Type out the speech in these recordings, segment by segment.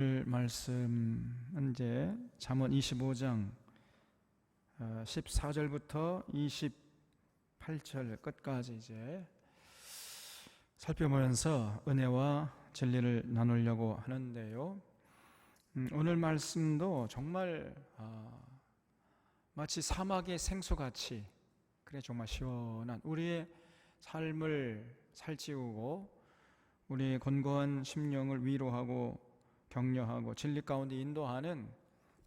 말씀은 이제 잠언 25장 14절부터 28절 끝까지 이제 살펴보면서 은혜와 진리를 나누려고 하는데요. 오늘 말씀도 정말 마치 사막의 생수같이 그래 정말 시원한 우리의 삶을 살찌우고 우리의 권고한 심령을 위로하고 격려하고 진리 가운데 인도하는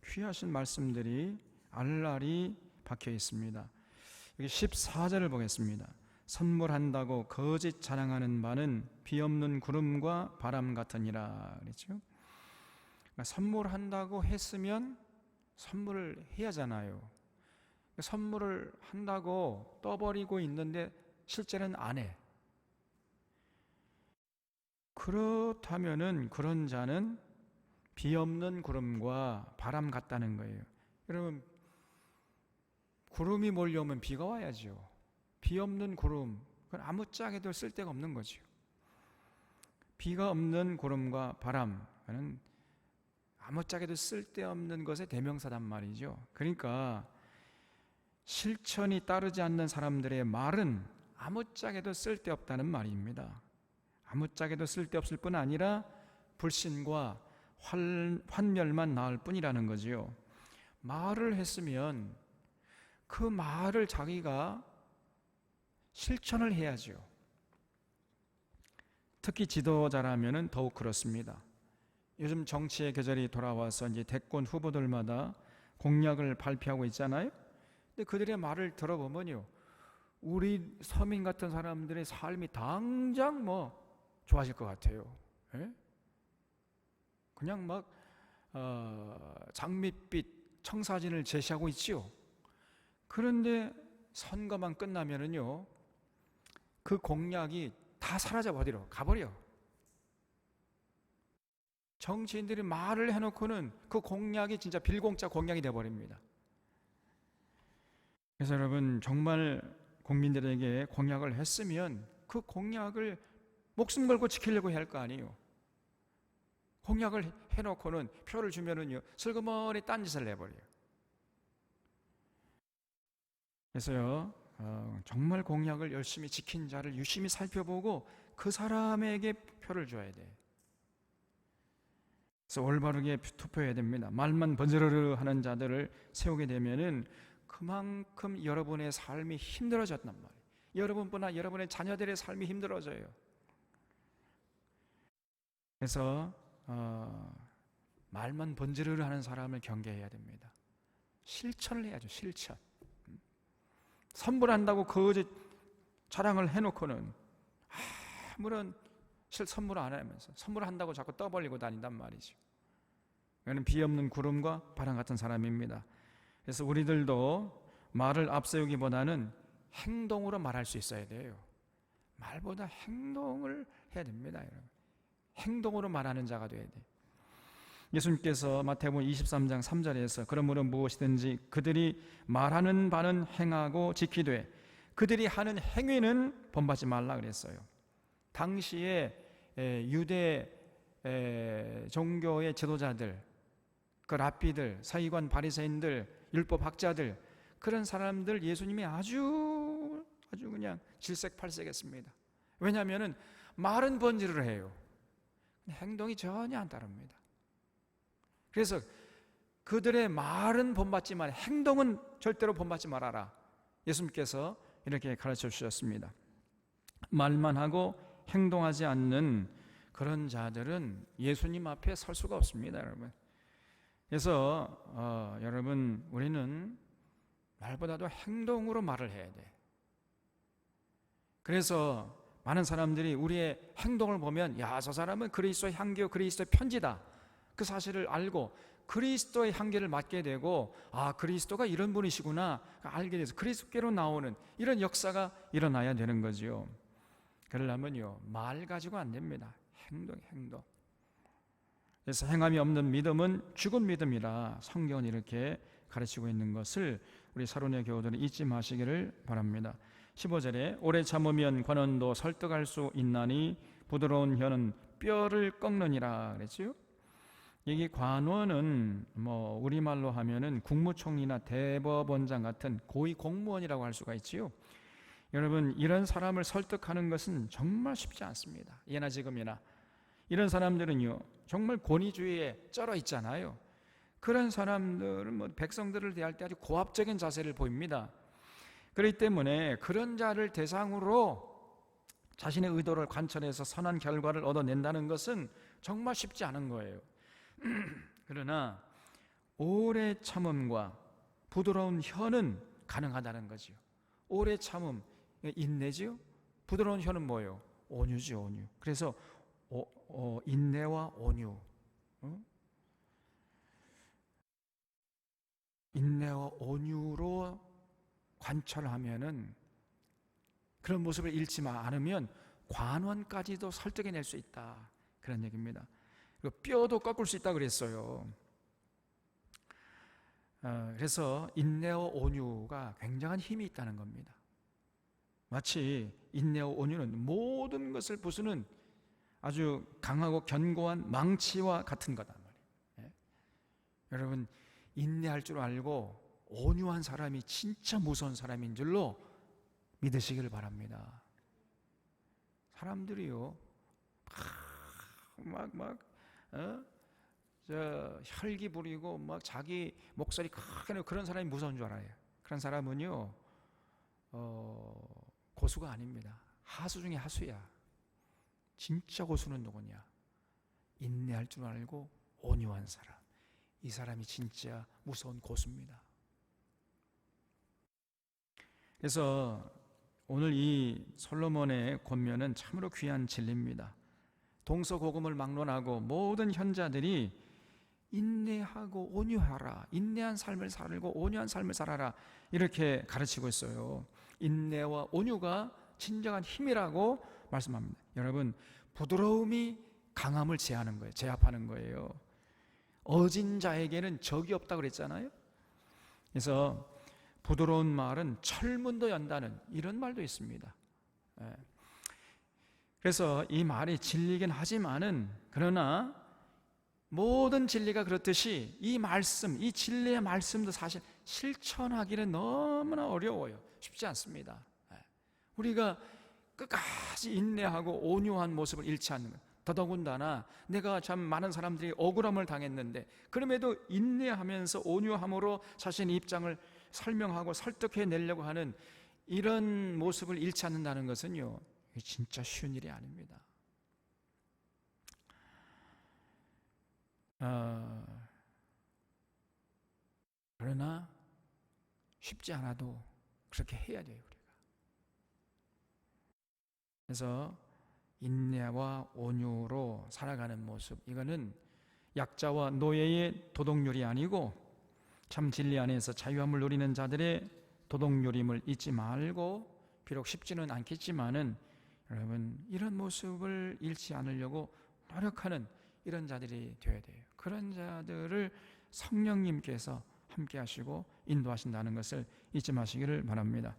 귀하신 말씀들이 알알이 박혀 있습니다. 여기 14절을 보겠습니다. 선물한다고 거짓 자랑하는 바는 비 없는 구름과 바람 같으니라 그랬죠. 그러니까 선물한다고 했으면 선물을 해야 하잖아요. 선물을 한다고 떠버리고 있는데 실제는 안 해. 그렇다면은 그런 자는 비 없는 구름과 바람 같다는 거예요. 여러분, 구름이 몰려오면 비가 와야죠. 비 없는 구름, 그건 아무짝에도 쓸데가 없는 거죠. 비가 없는 구름과 바람은 아무짝에도 쓸데없는 것의 대명사단 말이죠. 그러니까 실천이 따르지 않는 사람들의 말은 아무짝에도 쓸데없다는 말입니다. 아무짝에도 쓸데없을 뿐 아니라 불신과 환멸만 낳을 뿐이라는 거지요. 말을 했으면 그 말을 자기가 실천을 해야죠. 특히 지도자라면 더욱 그렇습니다. 요즘 정치의 계절이 돌아와서 이제 대권 후보들마다 공약을 발표하고 있잖아요. 근데 그들의 말을 들어보면요, 우리 서민 같은 사람들의 삶이 당장 좋아질 것 같아요. 예? 그냥 장밋빛 청사진을 제시하고 있지요. 그런데 선거만 끝나면은요, 그 공약이 다 사라져 버리러 가버려. 정치인들이 말을 해놓고는 그 공약이 진짜 빌공짜 공약이 돼버립니다. 그래서 여러분, 정말 국민들에게 공약을 했으면 그 공약을 목숨 걸고 지키려고 해야 할 거 아니에요. 공약을 해놓고는 표를 주면은요, 슬그머니 딴짓을 내버려요. 그래서요, 정말 공약을 열심히 지킨 자를 유심히 살펴보고 그 사람에게 표를 줘야 돼. 그래서 올바르게 투표해야 됩니다. 말만 번지르르 하는 자들을 세우게 되면은 그만큼 여러분의 삶이 힘들어졌단 말이에요. 여러분뿐만 여러분의 자녀들의 삶이 힘들어져요. 그래서 말만 번지르르 하는 사람을 경계해야 됩니다. 실천을 해야죠. 실천. 선물한다고 거짓 자랑을 해놓고는 아무런 선물을 안 하면서 선물한다고 자꾸 떠벌리고 다닌단 말이죠. 이거는 비 없는 구름과 바람 같은 사람입니다. 그래서 우리들도 말을 앞세우기보다는 행동으로 말할 수 있어야 돼요. 말보다 행동을 해야 됩니다, 여러분. 행동으로 말하는 자가 돼야 돼. 예수님께서 마태복음 23장 3절에서 그러므로 무엇이든지 그들이 말하는 바는 행하고 지키되 그들이 하는 행위는 본받지 말라 그랬어요. 당시에 유대 종교의 지도자들, 그 랍비들, 서기관 바리새인들, 율법학자들, 그런 사람들 예수님이 아주 그냥 질색팔색했습니다. 왜냐하면은 말은 번지를 해요. 행동이 전혀 안 따릅니다. 그래서 그들의 말은 본받지만 행동은 절대로 본받지 말아라. 예수님께서 이렇게 가르쳐 주셨습니다. 말만 하고 행동하지 않는 그런 자들은 예수님 앞에 설 수가 없습니다, 여러분. 그래서 여러분, 우리는 말보다도 행동으로 말을 해야 돼. 그래서 많은 사람들이 우리의 행동을 보면 저 사람은 그리스도의 향기요 그리스도의 편지다, 그 사실을 알고 그리스도의 향기를 맡게 되고 그리스도가 이런 분이시구나 알게 돼서 그리스도께로 나오는 이런 역사가 일어나야 되는 거지요. 그러려면요, 말 가지고 안 됩니다. 행동. 그래서 행함이 없는 믿음은 죽은 믿음이라 성경은 이렇게 가르치고 있는 것을 우리 사론의 교우들은 잊지 마시기를 바랍니다. 15절에 오래 참으면 관원도 설득할 수 있나니 부드러운 혀는 뼈를 꺾느니라 그랬죠. 여기 관원은 뭐 우리말로 하면은 국무총리나 대법원장 같은 고위 공무원이라고 할 수가 있지요. 여러분, 이런 사람을 설득하는 것은 정말 쉽지 않습니다. 예나 지금이나 이런 사람들은요 정말 권위주의에 쩔어 있잖아요. 그런 사람들은 뭐 백성들을 대할 때 아주 고압적인 자세를 보입니다. 그렇기 때문에 그런 자를 대상으로 자신의 의도를 관철해서 선한 결과를 얻어낸다는 것은 정말 쉽지 않은 거예요. 그러나 오래 참음과 부드러운 혀는 가능하다는 거죠. 오래 참음, 인내지요. 부드러운 혀는 뭐예요? 온유지, 온유. 그래서 인내와 온유, 인내와 온유로 관철하면은, 그런 모습을 잃지 않으면 관원까지도 설득해낼 수 있다, 그런 얘기입니다. 그리고 뼈도 꺾을 수 있다 그랬어요. 그래서 인내와 온유가 굉장한 힘이 있다는 겁니다. 마치 인내와 온유는 모든 것을 부수는 아주 강하고 견고한 망치와 같은 거단 말이에요. 여러분, 인내할 줄 알고 온유한 사람이 진짜 무서운 사람인 줄로 믿으시기를 바랍니다. 사람들이요 혈기 부리고 막 자기 목소리 크게 내고 그런 사람이 무서운 줄 알아요. 그런 사람은요 고수가 아닙니다. 하수 중에 하수야. 진짜 고수는 누구냐? 인내할 줄 알고 온유한 사람. 이 사람이 진짜 무서운 고수입니다. 그래서 오늘 이 솔로몬의 권면은 참으로 귀한 진리입니다. 동서고금을 막론하고 모든 현자들이 인내하고 온유하라, 인내한 삶을 살고 온유한 삶을 살아라, 이렇게 가르치고 있어요. 인내와 온유가 진정한 힘이라고 말씀합니다. 여러분, 부드러움이 강함을 제압하는 거예요. 어진 자에게는 적이 없다고 그랬잖아요. 그래서 부드러운 말은 철문도 연다는 이런 말도 있습니다. 그래서 이 말이 진리긴 하지만은, 그러나 모든 진리가 그렇듯이 이 말씀, 이 진리의 말씀도 사실 실천하기는 너무나 어려워요. 쉽지 않습니다. 우리가 끝까지 인내하고 온유한 모습을 잃지 않는 것. 더더군다나 내가 참 많은 사람들이 억울함을 당했는데 그럼에도 인내하면서 온유함으로 자신의 입장을 설명하고 설득해 내려고 하는 이런 모습을 잃지 않는다는 것은요, 진짜 쉬운 일이 아닙니다. 그러나 쉽지 않아도 그렇게 해야 돼요, 우리가. 그래서 인내와 온유로 살아가는 모습, 이거는 약자와 노예의 도덕률이 아니고 참 진리 안에서 자유함을 누리는 자들의 도덕률임을 잊지 말고, 비록 쉽지는 않겠지만은 여러분, 이런 모습을 잃지 않으려고 노력하는 이런 자들이 되어야 돼요. 그런 자들을 성령님께서 함께 하시고 인도하신다는 것을 잊지 마시기를 바랍니다.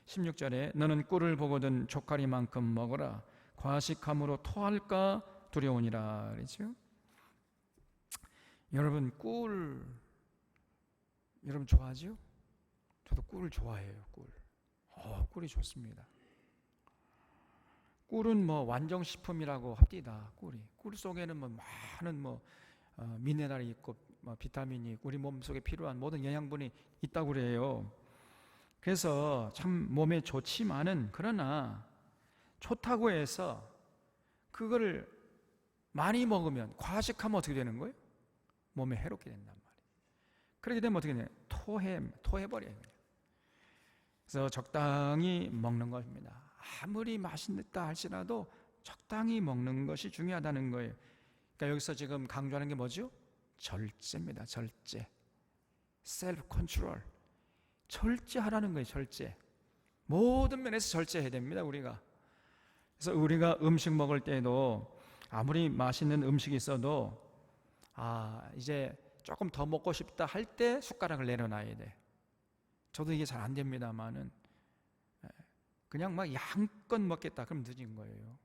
16절에 너는 꿀을 보거든 족가리만큼 먹어라. 과식함으로 토할까 두려우니라 그랬죠. 여러분, 꿀 여러분 좋아하죠? 저도 꿀을 좋아해요. 꿀이 좋습니다. 꿀은 뭐 완성식품이라고 합디다. 꿀 속에는 뭐 많은 미네랄이 있고 비타민이 있고 우리 몸 속에 필요한 모든 영양분이 있다고 그래요. 그래서 참 몸에 좋지만은, 그러나 좋다고 해서 그거를 많이 먹으면, 과식하면 어떻게 되는 거예요? 몸에 해롭게 된단 말이에요. 그렇게 되면 어떻게 되냐? 토해버려요. 그래서 적당히 먹는 것입니다. 아무리 맛있다 할지라도 적당히 먹는 것이 중요하다는 거예요. 그러니까 여기서 지금 강조하는 게 뭐죠? 절제입니다. 절제. 셀프 컨트롤. 절제하라는 거예요. 절제. 모든 면에서 절제해야 됩니다, 우리가. 그래서 우리가 음식 먹을 때도 아무리 맛있는 음식이 있어도 이제 조금 더 먹고 싶다 할 때 숟가락을 내려놔야 돼. 저도 이게 잘 안 됩니다만은 그냥 막 양껏 먹겠다 그럼 늦은 거예요.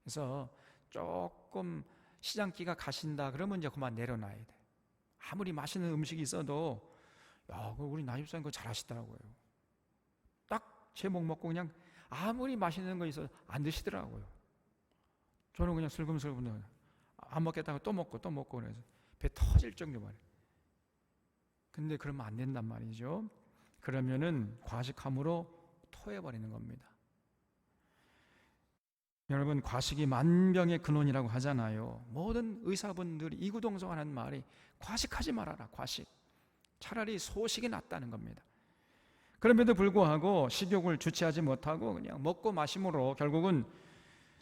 그래서 조금 시장기가 가신다 그러면 이제 그만 내려놔야 돼. 아무리 맛있는 음식이 있어도 우리 남집사님 그거 잘하시더라고요. 딱 제목 먹고 그냥 아무리 맛있는 거 있어도 안 드시더라고요. 저는 그냥 슬금슬금 안 먹겠다고 또 먹고 그래서 배 터질 정도 말이에요. 근데 그러면 안 된단 말이죠. 그러면은 과식함으로 토해버리는 겁니다. 여러분, 과식이 만병의 근원이라고 하잖아요. 모든 의사분들이 이구동성하는 말이 과식하지 말아라, 과식. 차라리 소식이 낫다는 겁니다. 그럼에도 불구하고 식욕을 주체하지 못하고 그냥 먹고 마심으로 결국은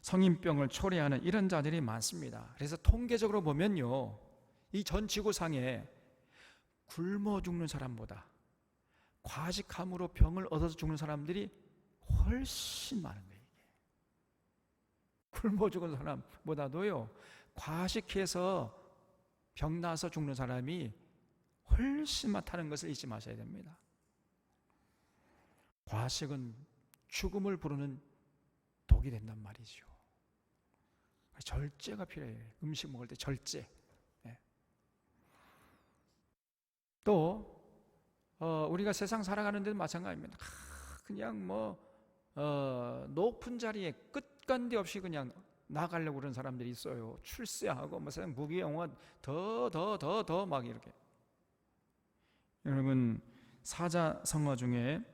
성인병을 초래하는 이런 자들이 많습니다. 그래서 통계적으로 보면요, 이 전 지구상에 굶어 죽는 사람보다 과식함으로 병을 얻어서 죽는 사람들이 훨씬 많은 거예요. 굶어 죽은 사람보다도요, 과식해서 병 나서 죽는 사람이 훨씬 많다는 것을 잊지 마셔야 됩니다. 과식은 죽음을 부르는 독이 된단 말이죠. 절제가 필요해요. 음식 먹을 때 절제. 또 우리가 세상 살아가는 데도 마찬가지입니다. 그냥 높은 자리에 끝간데 없이 그냥 나가려고 그러는 사람들이 있어요. 출세하고 무기영화 더 막 이렇게. 여러분, 사자성어 중에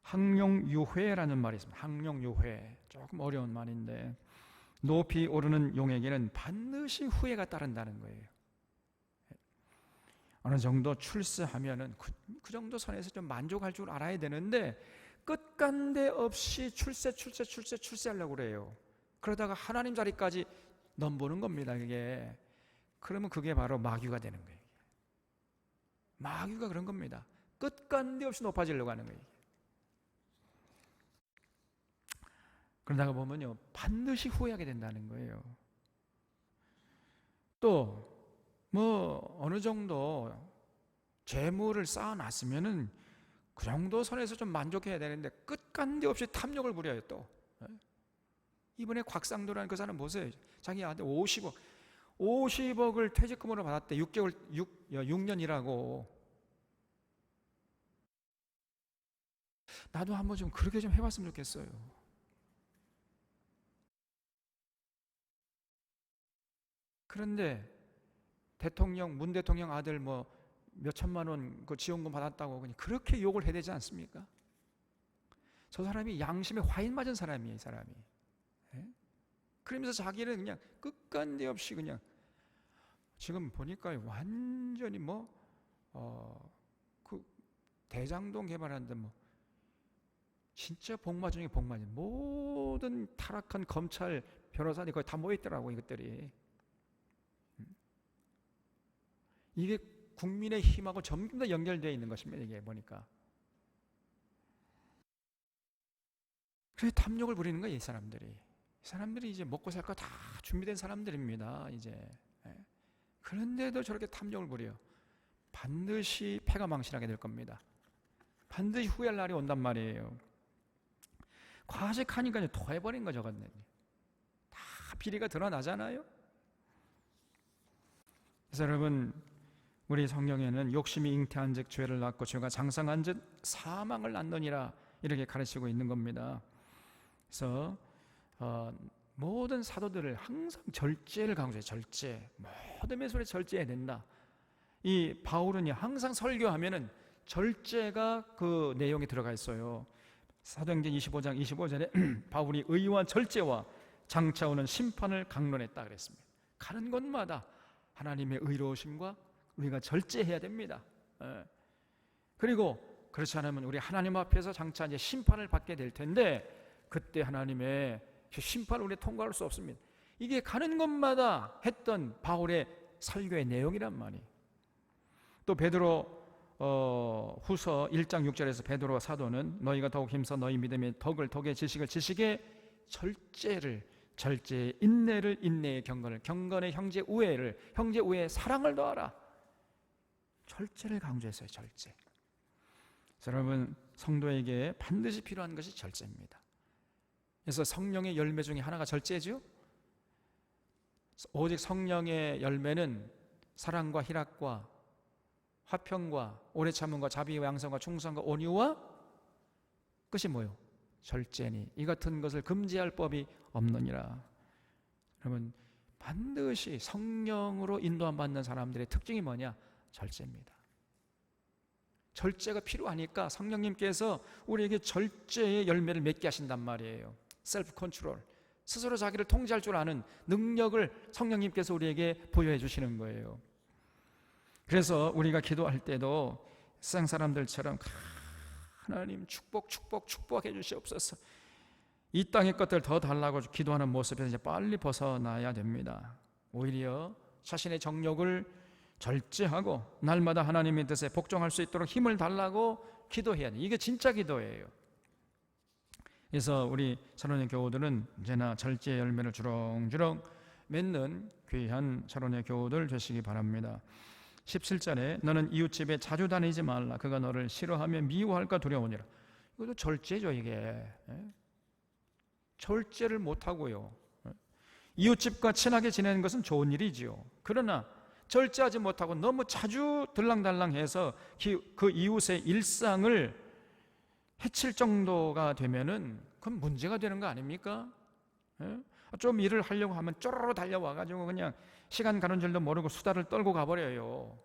항용유회라는 말이 있습니다. 항용유회, 조금 어려운 말인데 높이 오르는 용에게는 반드시 후회가 따른다는 거예요. 어느 정도 출세하면은 그 정도 선에서 좀 만족할 줄 알아야 되는데 끝간데 없이 출세하려고 그래요. 그러다가 하나님 자리까지 넘보는 겁니다. 그게. 그러면 그게 바로 마귀가 되는 거예요. 마귀가 그런 겁니다. 끝간데 없이 높아지려고 하는 거예요. 그러다가 보면요, 반드시 후회하게 된다는 거예요. 또 어느 정도 재물을 쌓아놨으면은 그 정도 선에서 좀 만족해야 되는데 끝간데 없이 탐욕을 부려요. 또 이번에 곽상도라는 그 사람 보세요. 자기 아들 50억을 퇴직금으로 받았대. 6년 일하고. 나도 한번 좀 그렇게 좀 해봤으면 좋겠어요. 그런데 문 대통령 아들 몇 천만 원 그 지원금 받았다고 그냥 그렇게 욕을 해야 되지 않습니까? 저 사람이 양심에 화인 맞은 사람이에요, 이 사람이. 그러면서 자기는 그냥 끝간데 없이 그냥 지금 보니까 완전히 그 대장동 개발하는데 진짜 복마 중에 복마지. 모든 타락한 검찰 변호사들이 거의 다 모여있더라고, 이것들이. 이게 국민의 힘하고 전부 다 연결되어 있는 것입니다. 이게 보니까. 그래서 탐욕을 부리는 거예요, 이 사람들이. 이 사람들이 이제 먹고 살 거 다 준비된 사람들입니다, 이제. 그런데도 저렇게 탐욕을 부려요. 반드시 패가 망신하게 될 겁니다. 반드시 후회할 날이 온단 말이에요. 과식하니까 토해버린 거죠, 다 비리가 드러나잖아요. 그래서 여러분, 우리 성경에는 욕심이 잉태한 즉 죄를 낳고 죄가 장성한 즉 사망을 낳느니라 이렇게 가르치고 있는 겁니다. 그래서 모든 사도들을 항상 절제를 강조해요. 절제. 모든 매소에 절제해야 된다. 이 바울은 항상 설교하면은 절제가 그 내용에 들어가 있어요. 사도행전 25장 25절에 바울이 의와 절제와 장차 오는 심판을 강론했다 그랬습니다. 가는 곳마다 하나님의 의로우심과 우리가 절제해야 됩니다. 그리고 그렇지 않으면 우리 하나님 앞에서 장차 이제 심판을 받게 될 텐데 그때 하나님의 심판을 우리 통과할 수 없습니다. 이게 가는 곳마다 했던 바울의 설교의 내용이란 말이에요. 또 베드로 후서 1장 6절에서 베드로 사도는 너희가 더욱 힘써 너희 믿음의 덕을 덕의 지식을 지식의 절제의 인내를 인내의 경건의 형제 우애의 사랑을 더하라. 절제를 강조했어요. 절제. 여러분, 성도에게 반드시 필요한 것이 절제입니다. 그래서 성령의 열매 중에 하나가 절제죠. 오직 성령의 열매는 사랑과 희락과 화평과 오래 참음과 자비와 양선과 충성과 온유와 끝이 뭐요? 절제니 이 같은 것을 금지할 법이 없느니라. 여러분, 반드시 성령으로 인도함 받는 사람들의 특징이 뭐냐? 절제입니다. 절제가 필요하니까 성령님께서 우리에게 절제의 열매를 맺게 하신단 말이에요. 셀프 컨트롤, 스스로 자기를 통제할 줄 아는 능력을 성령님께서 우리에게 부여해 주시는 거예요. 그래서 우리가 기도할 때도 세상 사람들처럼 하나님 축복해 주시옵소서, 이 땅의 것들 더 달라고 기도하는 모습에서 이제 빨리 벗어나야 됩니다. 오히려 자신의 정욕을 절제하고 날마다 하나님의 뜻에 복종할 수 있도록 힘을 달라고 기도해야 돼요. 이게 진짜 기도예요. 그래서 우리 차로의 교우들은 언제나 절제의 열매를 주렁주렁 맺는 귀한 차로의 교우들 되시기 바랍니다. 17절에 너는 이웃집에 자주 다니지 말라. 그가 너를 싫어하며 미워할까 두려우니라. 이것도 절제죠. 이게 절제를 못하고요, 이웃집과 친하게 지내는 것은 좋은 일이지요. 그러나 절제하지 못하고 너무 자주 들랑달랑해서 그 이웃의 일상을 해칠 정도가 되면은 그건 문제가 되는 거 아닙니까? 좀 일을 하려고 하면 쪼르르 달려와가지고 그냥 시간 가는 줄도 모르고 수다를 떨고 가버려요.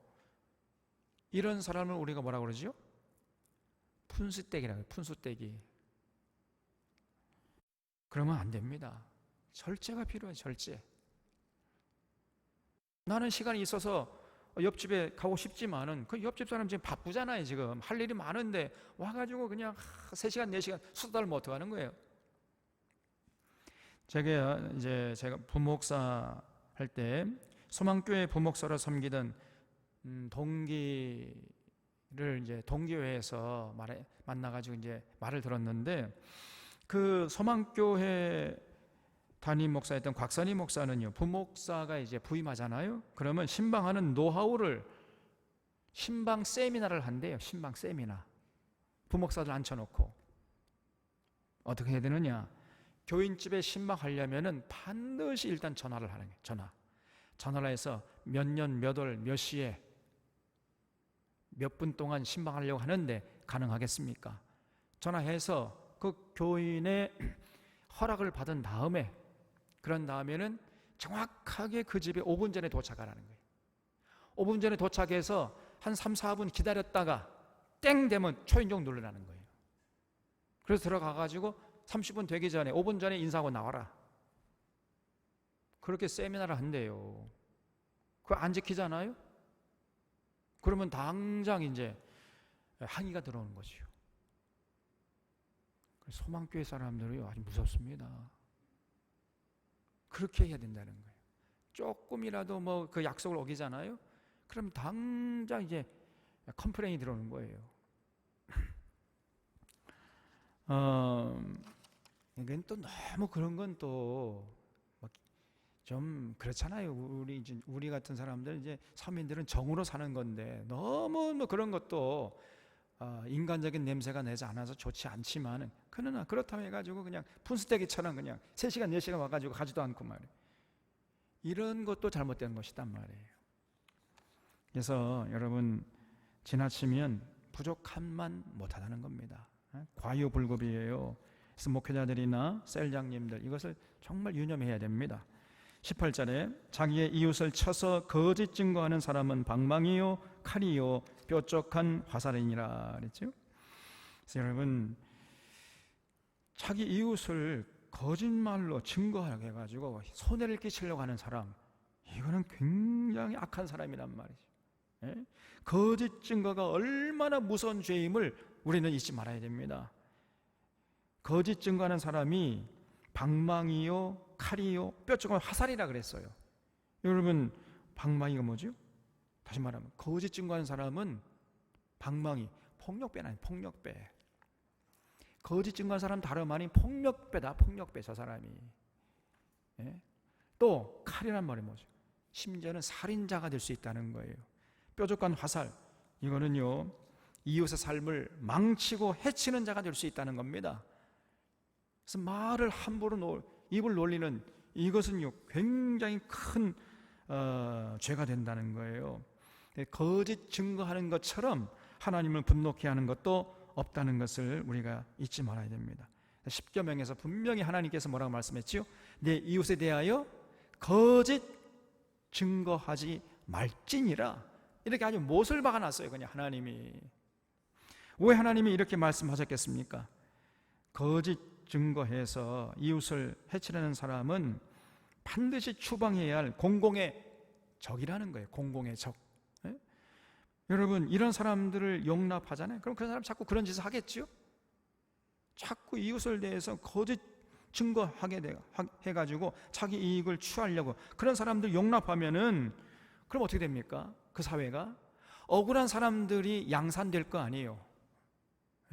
이런 사람을 우리가 뭐라고 그러죠? 푼수떼기라고 해요. 푼수떼기. 그러면 안 됩니다. 절제가 필요해요. 절제. 나는 시간이 있어서 옆집에 가고 싶지만은 그 옆집 사람 지금 바쁘잖아요. 지금 할 일이 많은데 와가지고 그냥 3시간 4시간 수다 떨면 어떡하는 거예요? 제가 부목사 할 때 소망교회 부목사로 섬기던 동기를 이제 동기회에서 만나가지고 이제 말을 들었는데, 그 소망교회 담임 목사였던 곽선희 목사는요, 부목사가 이제 부임하잖아요. 그러면 신방하는 노하우를, 신방 세미나를 한대요. 신방 세미나. 부목사들 앉혀놓고 어떻게 해야 되느냐? 교인집에 신방하려면은 반드시 일단 전화를 하는 거예요. 전화를 해서 몇 년 몇 월 몇 시에 몇 분 동안 신방하려고 하는데 가능하겠습니까? 전화해서 그 교인의 허락을 받은 다음에, 그런 다음에는 정확하게 그 집에 5분 전에 도착하라는 거예요. 5분 전에 도착해서 한 3, 4분 기다렸다가 땡 되면 초인종 누르라는 거예요. 그래서 들어가가지고 30분 되기 전에 5분 전에 인사하고 나와라. 그렇게 세미나를 한대요. 그거 안 지키잖아요? 그러면 당장 이제 항의가 들어오는 거죠. 소망교회 사람들이 아주 무섭습니다. 그렇게 해야 된다는 거예요. 조금이라도 뭐 그 약속을 어기잖아요? 그럼 당장 이제 컴플레인이 들어오는 거예요. 이건 또 너무 그런 건 또 좀 그렇잖아요. 우리 같은 사람들, 이제 서민들은 정으로 사는 건데 너무 뭐 그런 것도 인간적인 냄새가 내지 않아서 좋지 않지만, 그러나 그렇다고 해가지고 그냥 푼스테기처럼 그냥 3시간 4시간 와가지고 가지도 않고 말이에요. 이런 것도 잘못된 것이단 말이에요. 그래서 여러분, 지나치면 부족함만 못하다는 겁니다. 과유불급이에요. 그래서 목회자들이나 셀장님들, 이것을 정말 유념해야 됩니다. 18절에 자기의 이웃을 쳐서 거짓 증거하는 사람은 방망이요 칼이요 뾰족한 화살이니라 그랬죠. 그래서 여러분, 자기 이웃을 거짓말로 증거하게 해가지고 손해를 끼치려고 하는 사람, 이거는 굉장히 악한 사람이란 말이죠. 예? 거짓 증거가 얼마나 무서운 죄임을 우리는 잊지 말아야 됩니다. 거짓 증거하는 사람이 방망이요 칼이요 뾰족한 화살이라 그랬어요. 여러분, 방망이가 뭐죠? 다시 말하면 거짓 증거하는 사람은 방망이, 폭력배는 아니에요. 폭력배. 거짓 증거하는 사람 다름 아닌 폭력배다. 폭력배, 저 사람이. 예? 또 칼이란 말이 뭐죠? 심지어는 살인자가 될 수 있다는 거예요. 뾰족한 화살, 이거는요 이웃의 삶을 망치고 해치는 자가 될 수 있다는 겁니다. 그래서 말을 함부로 입을 놀리는 이것은요 굉장히 큰 죄가 된다는 거예요. 거짓 증거하는 것처럼 하나님을 분노케 하는 것도 없다는 것을 우리가 잊지 말아야 됩니다. 십계명에서 분명히 하나님께서 뭐라고 말씀했지요? 내 이웃에 대하여 거짓 증거하지 말지니라. 이렇게 아주 못을 박아놨어요. 그냥 하나님이. 왜 하나님이 이렇게 말씀하셨겠습니까? 거짓 증거해서 이웃을 해치려는 사람은 반드시 추방해야 할 공공의 적이라는 거예요. 공공의 적. 예? 여러분, 이런 사람들을 용납하잖아요. 그럼 그런 사람 자꾸 그런 짓을 하겠죠? 자꾸 이웃을 대해서 거짓 증거하게 해가지고 자기 이익을 취하려고 그런 사람들 용납하면은 그럼 어떻게 됩니까? 그 사회가 억울한 사람들이 양산될 거 아니에요.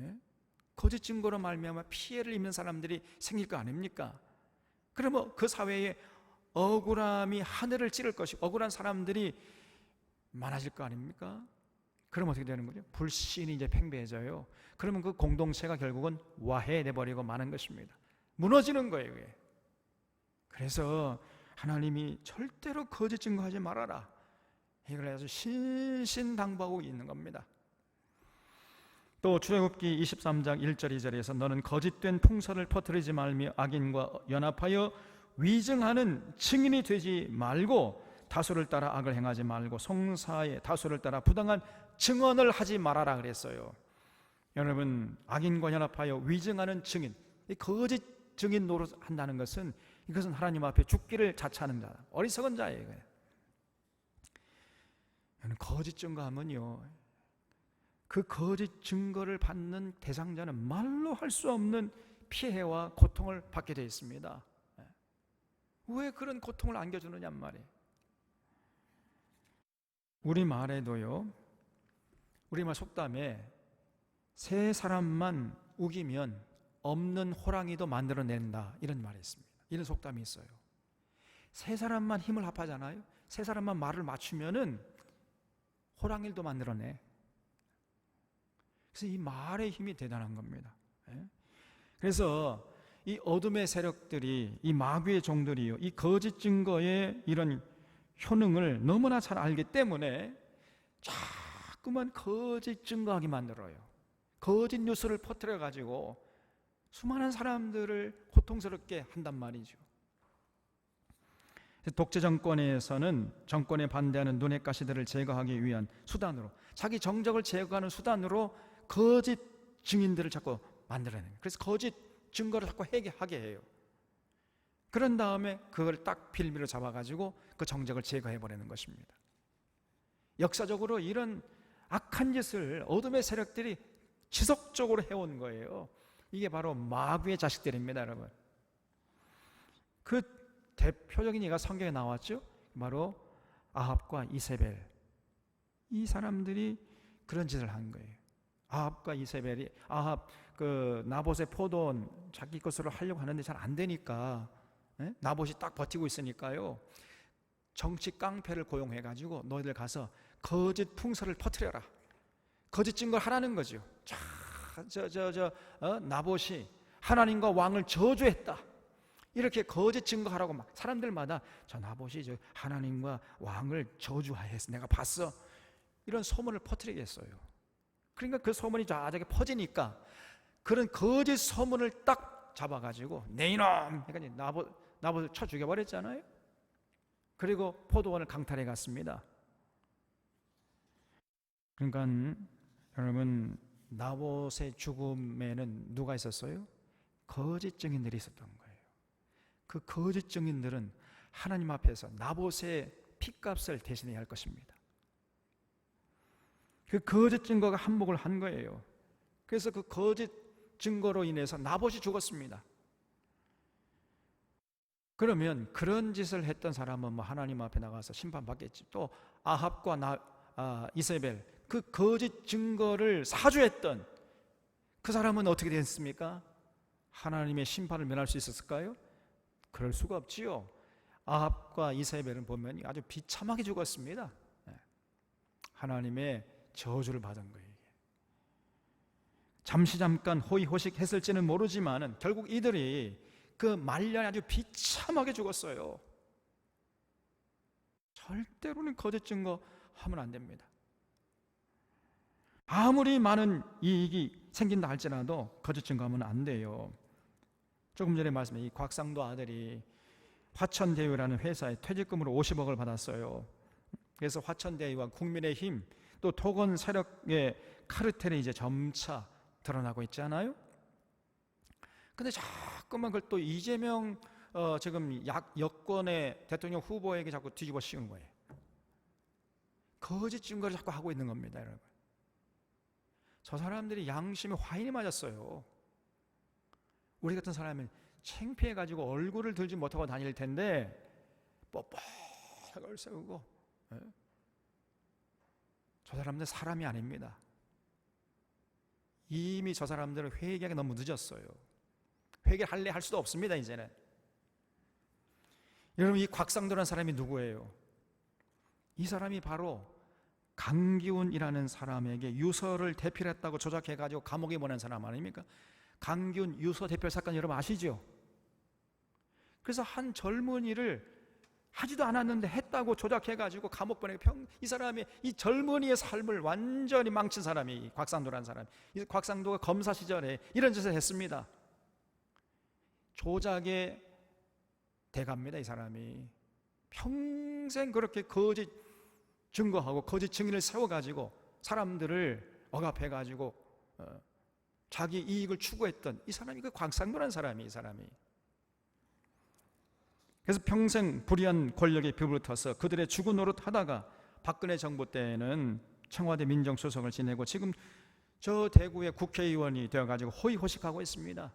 예? 거짓 증거로 말미암아 피해를 입는 사람들이 생길 거 아닙니까? 그러면 그 사회에 억울함이 하늘을 찌를 것이고 억울한 사람들이 많아질 거 아닙니까? 그럼 어떻게 되는 거죠? 불신이 이제 팽배해져요. 그러면 그 공동체가 결국은 와해돼 버리고 마는 것입니다. 무너지는 거예요. 그게. 그래서 하나님이 절대로 거짓 증거하지 말아라. 이걸 아주 신신당부하고 있는 겁니다. 또 출애굽기 23장 1절 2절에서 너는 거짓된 풍설을 퍼뜨리지 말며 악인과 연합하여 위증하는 증인이 되지 말고 다소를 따라 악을 행하지 말고 송사의 다소를 따라 부당한 증언을 하지 말아라 그랬어요. 여러분, 악인과 연합하여 위증하는 증인, 이 거짓 증인 노릇 한다는 것은 이것은 하나님 앞에 죽기를 자처하는 자, 어리석은 자예요. 거짓 증거하면요, 그 거짓 증거를 받는 대상자는 말로 할 수 없는 피해와 고통을 받게 되어 있습니다. 왜 그런 고통을 안겨주느냐 말이에요. 우리말에도요, 우리말 속담에 세 사람만 우기면 없는 호랑이도 만들어낸다 이런 말이 있습니다. 이런 속담이 있어요. 세 사람만 힘을 합하잖아요. 세 사람만 말을 맞추면은 호랑이도 만들어내. 그래서 이 말의 힘이 대단한 겁니다. 그래서 이 어둠의 세력들이, 이 마귀의 종들이요, 이 거짓 증거의 이런 효능을 너무나 잘 알기 때문에 자꾸만 거짓 증거하게 만들어요. 거짓 뉴스를 퍼뜨려 가지고 수많은 사람들을 고통스럽게 한단 말이죠. 독재 정권에서는 정권에 반대하는 눈의 가시들을 제거하기 위한 수단으로, 자기 정적을 제거하는 수단으로 거짓 증인들을 자꾸 만들어내요. 그래서 거짓 증거를 자꾸 하게 해요. 그런 다음에 그걸 딱 빌미로 잡아가지고 그 정적을 제거해버리는 것입니다. 역사적으로 이런 악한 짓을 어둠의 세력들이 지속적으로 해온 거예요. 이게 바로 마귀의 자식들입니다, 여러분. 그 대표적인 예가 성경에 나왔죠. 바로 아합과 이세벨. 이 사람들이 그런 짓을 한 거예요. 아합과 이세벨이, 아합 그 나봇의 포도원 자기 것으로 하려고 하는데 잘 안 되니까, 나봇이 딱 버티고 있으니까요, 정치 깡패를 고용해가지고 너희들 가서 거짓 풍설을 퍼뜨려라, 거짓 증거를 하라는 거죠. 나봇이 하나님과 왕을 저주했다, 이렇게 거짓 증거하라고 막 사람들마다 저 나봇이 저 하나님과 왕을 저주하였어, 내가 봤어, 이런 소문을 퍼뜨리겠어요. 그러니까 그 소문이 좌작에 퍼지니까 그런 거짓 소문을 딱 잡아가지고 내 이놈, 그러니까 나봇을 쳐 죽여버렸잖아요. 그리고 포도원을 강탈해 갔습니다. 그러니까 여러분, 나봇의 죽음에는 누가 있었어요? 거짓 증인들이 있었던 거예요. 그 거짓 증인들은 하나님 앞에서 나봇의 핏값을 대신해야 할 것입니다. 그 거짓 증거가 한몫을 한 거예요. 그래서 그 거짓 증거로 인해서 나봇이 죽었습니다. 그러면 그런 짓을 했던 사람은 뭐 하나님 앞에 나가서 심판받겠지. 또 아합과 이세벨, 그 거짓 증거를 사주했던 그 사람은 어떻게 됐습니까? 하나님의 심판을 면할 수 있었을까요? 그럴 수가 없지요. 아합과 이세벨은 보면 아주 비참하게 죽었습니다. 하나님의 저주를 받은 거예요. 잠깐 호의호식했을지는 모르지만 결국 이들이 그 말년에 아주 비참하게 죽었어요. 절대로는 거짓 증거 하면 안 됩니다. 아무리 많은 이익이 생긴다 할지라도 거짓 증거하면 안 돼요. 조금 전에 말씀해 이 곽상도 아들이 화천대유라는 회사에 퇴직금으로 50억을 받았어요. 그래서 화천대유와 국민의힘 또 토건 세력의 카르텔이 이제 점차 드러나고 있잖아요. 근데 자꾸만 그걸 또 이재명 지금 여권의 대통령 후보에게 자꾸 뒤집어 씌우는 거예요. 거짓 증거를 자꾸 하고 있는 겁니다, 여러분. 저 사람들이 양심에 화인이 맞았어요. 우리 같은 사람은 창피해가지고 얼굴을 들지 못하고 다닐 텐데 뻣뻣하게 세우고, 저 사람들 사람이 아닙니다. 이미 저 사람들은 회개하기 너무 늦었어요. 회개할래 할 수도 없습니다, 이제는. 여러분, 이 곽상도라는 사람이 누구예요? 이 사람이 바로 강기훈이라는 사람에게 유서를 대필했다고 조작해가지고 감옥에 보낸 사람 아닙니까? 강기훈 유서 대필 사건 여러분 아시죠? 그래서 한 젊은이를 하지도 않았는데 했다고 조작해가지고 감옥 보내고 이 사람이 이 젊은이의 삶을 완전히 망친 사람이 곽상도라는 사람. 이 곽상도가 검사 시절에 이런 짓을 했습니다. 조작의 대가입니다, 이 사람이. 평생 그렇게 거짓 증거하고 거짓 증인을 세워가지고 사람들을 억압해가지고 자기 이익을 추구했던 이 사람이 그 곽상도라는 사람이, 이 사람이. 그래서 평생 불의한 권력에 비불어서 그들의 주구 노릇하다가 박근혜 정부 때는 청와대 민정수석을 지내고 지금 저 대구의 국회의원이 되어가지고 호의호식하고 있습니다.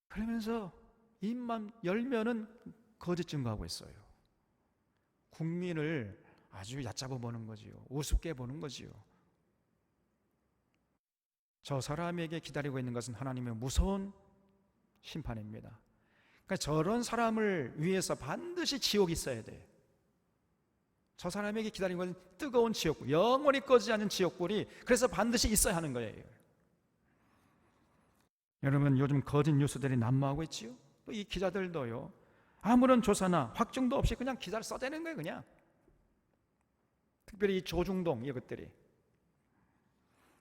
그러면서 입만 열면은 거짓 증거하고 있어요. 국민을 아주 얕잡아 보는 거지요. 우습게 보는 거지요. 저 사람에게 기다리고 있는 것은 하나님의 무서운 심판입니다. 그러니까 저런 사람을 위해서 반드시 지옥이 있어야 돼. 저 사람에게 기다리는 것은 뜨거운 지옥불, 영원히 꺼지지 않는 지옥불이 그래서 반드시 있어야 하는 거예요. 여러분, 요즘 거짓 뉴스들이 난무하고 있지요. 또 이 기자들도요, 아무런 조사나 확증도 없이 그냥 기사를 써대는 거예요, 그냥. 특별히 이 조중동 이것들이.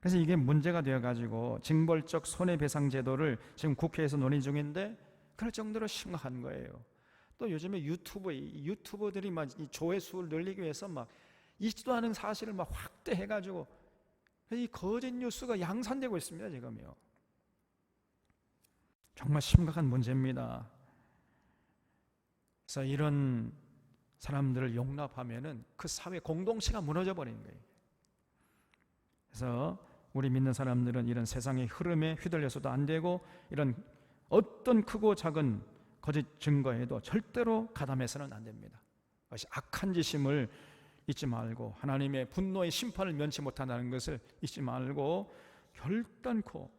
그래서 이게 문제가 되어가지고 징벌적 손해배상 제도를 지금 국회에서 논의 중인데 그럴 정도로 심각한 거예요. 또 요즘에 유튜버들이 막 이 조회수를 늘리기 위해서 막 있지도 않은 사실을 막 확대해가지고 이 거짓 뉴스가 양산되고 있습니다, 지금요. 정말 심각한 문제입니다. 그래서 이런 사람들을 용납하면은 그 사회 공동체가 무너져 버리는 거예요. 그래서 우리 믿는 사람들은 이런 세상의 흐름에 휘둘려서도 안 되고 이런 어떤 크고 작은 거짓 증거에도 절대로 가담해서는 안 됩니다. 그것이 악한 짓임을 잊지 말고 하나님의 분노의 심판을 면치 못한다는 것을 잊지 말고 결단코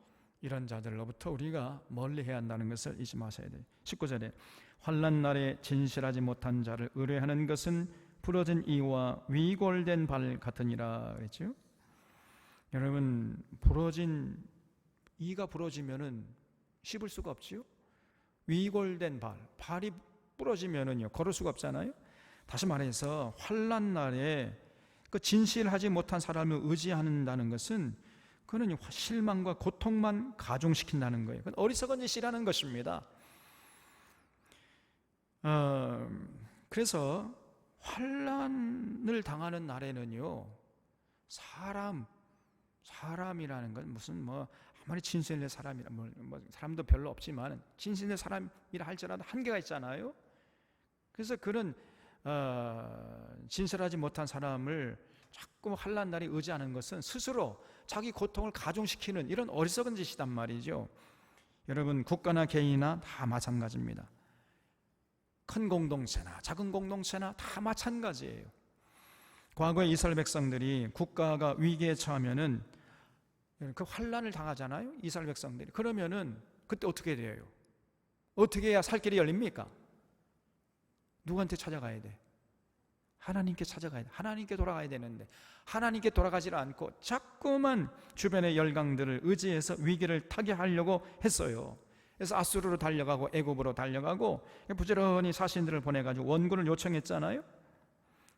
이런 자들로부터 우리가 멀리해야 한다는 것을 잊지 마셔야 돼요. 19절에 환난 날에 진실하지 못한 자를 의뢰하는 것은 부러진 이와 위골된 발 같으니라 그랬죠. 여러분, 이가 부러지면은 씹을 수가 없지요. 위골된 발이 부러지면은요 걸을 수가 없잖아요. 다시 말해서 환난 날에 그 진실하지 못한 사람을 의지한다는 것은 그는 실망과 고통만 가중시킨다는 거예요. 그건 어리석은 짓이라는 것입니다. 그래서 환난을 당하는 날에는요, 사람이라는 건 무슨 아무리 진실된 사람이라 사람도 별로 없지만 진실된 사람이라 할지라도 한계가 있잖아요. 그래서 그는 진실하지 못한 사람을 자꾸 환난 날에 의지하는 것은 스스로 자기 고통을 가중시키는 이런 어리석은 짓이단 말이죠. 여러분, 국가나 개인이나 다 마찬가지입니다. 큰 공동체나 작은 공동체나 다 마찬가지예요. 과거에 이스라엘 백성들이 국가가 위기에 처하면은 그 환난을 당하잖아요, 이스라엘 백성들이. 그러면은 그때 어떻게 돼요? 어떻게 해야 살 길이 열립니까? 누구한테 찾아가야 돼? 하나님께 찾아가야 돼. 하나님께 돌아가야 되는데 하나님께 돌아가지 않고 자꾸만 주변의 열강들을 의지해서 위기를 타개하려고 했어요. 그래서 아수르로 달려가고 애굽으로 달려가고 부지런히 사신들을 보내가지고 원군을 요청했잖아요.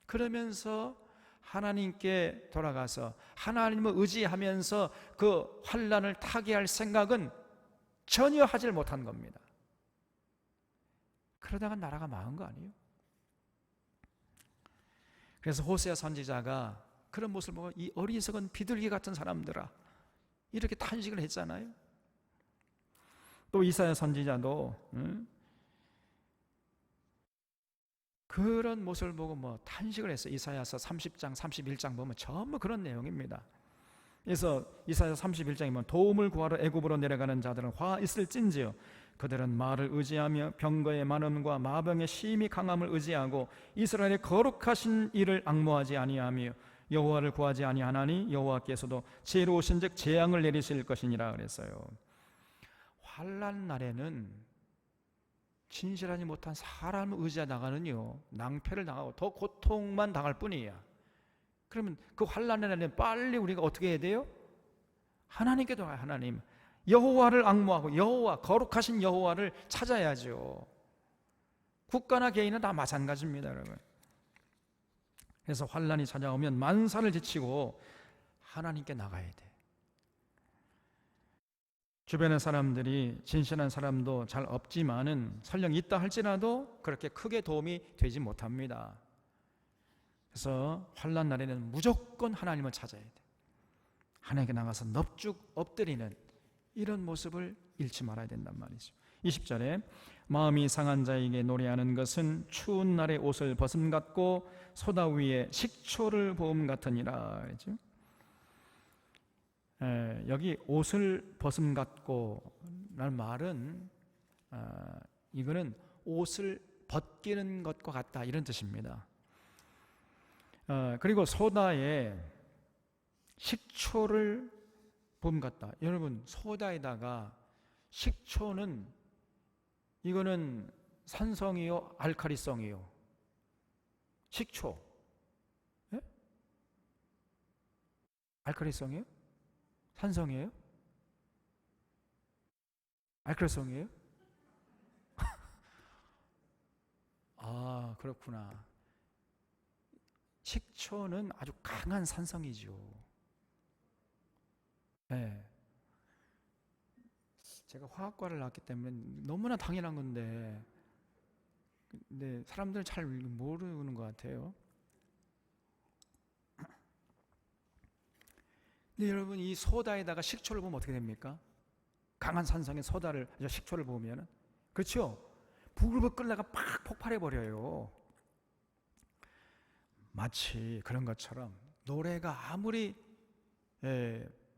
그러면서 하나님께 돌아가서 하나님을 의지하면서 그 환난을 타개할 생각은 전혀 하질 못한 겁니다. 그러다가 나라가 망한 거 아니에요? 그래서 호세아 선지자가 그런 모습을 보고 이 어리석은 비둘기 같은 사람들아 이렇게 탄식을 했잖아요. 또 이사야 선지자도 그런 모습을 보고 탄식을 했어요. 이사야서 30장 31장 보면 전부 그런 내용입니다. 그래서 이사야 31장에 보면 도움을 구하러 애굽으로 내려가는 자들은 화 있을진지요 그들은 말을 의지하며 병거의 많음과 마병의 심히 강함을 의지하고 이스라엘의 거룩하신 이를 앙모하지 아니하며 여호와를 구하지 아니하나니 여호와께서도 지혜로우신즉 재앙을 내리실 것이니라 그랬어요. 환난 날에는 진실하지 못한 사람을 의지하다가는요 낭패를 당하고 더 고통만 당할 뿐이야. 그러면 그 환난 날에는 빨리 우리가 어떻게 해야 돼요? 하나님께 돌아가요. 하나님 여호와를 앙모하고 여호와 거룩하신 여호와를 찾아야죠. 국가나 개인은 다 마찬가지입니다, 여러분. 그래서 환난이 찾아오면 만사를 제치고 하나님께 나가야 돼. 주변의 사람들이 진실한 사람도 잘 없지만은 설령 있다 할지라도 그렇게 크게 도움이 되지 못합니다. 그래서 환난 날에는 무조건 하나님을 찾아야 돼. 하나님께 나가서 넙죽 엎드리는 이런 모습을 잃지 말아야 된단 말이죠. 20절에 마음이 상한 자에게 노래하는 것은 추운 날에 옷을 벗음 같고 소다 위에 식초를 부음 같으니라. 그렇죠? 여기 옷을 벗음 같고 라는 말은 이거는 옷을 벗기는 것과 같다 이런 뜻입니다. 그리고 소다에 식초를 부음 같다. 여러분 소다에다가 식초는 이거는 산성이요 알칼리성이요? 식초 예? 알칼리성이에요? 산성이에요? 알칼리성이에요? 아 그렇구나. 식초는 아주 강한 산성이죠. 네. 제가 화학과를 나왔기 때문에 너무나 당연한 건데 근데 사람들은 잘 모르는 것 같아요. 근데 여러분 이 소다에다가 식초를 부으면 어떻게 됩니까? 강한 산성의 소다를 식초를 부으면 그렇죠? 부글부글 끓다가 팍 폭발해 버려요. 마치 그런 것처럼 노래가 아무리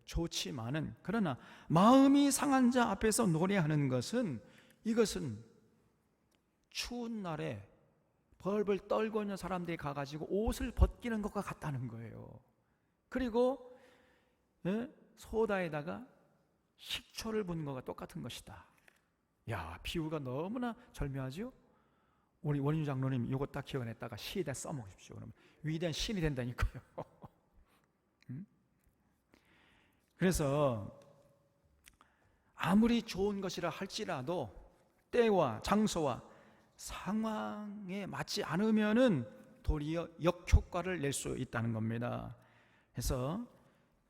좋지만은 그러나 마음이 상한 자 앞에서 노래하는 것은 이것은 추운 날에 벌벌 떨고 있는 사람들이 가가지고 옷을 벗기는 것과 같다는 거예요. 그리고 소다에다가 식초를 붓는 것과 똑같은 것이다. 야, 비유가 너무나 절묘하죠? 우리 원유 장로님 이거 딱 기억해냈다가 시에다 써먹으십시오. 그러면 위대한 신이 된다니까요. 그래서 아무리 좋은 것이라 할지라도 때와 장소와 상황에 맞지 않으면은 도리어 역효과를 낼 수 있다는 겁니다. 그래서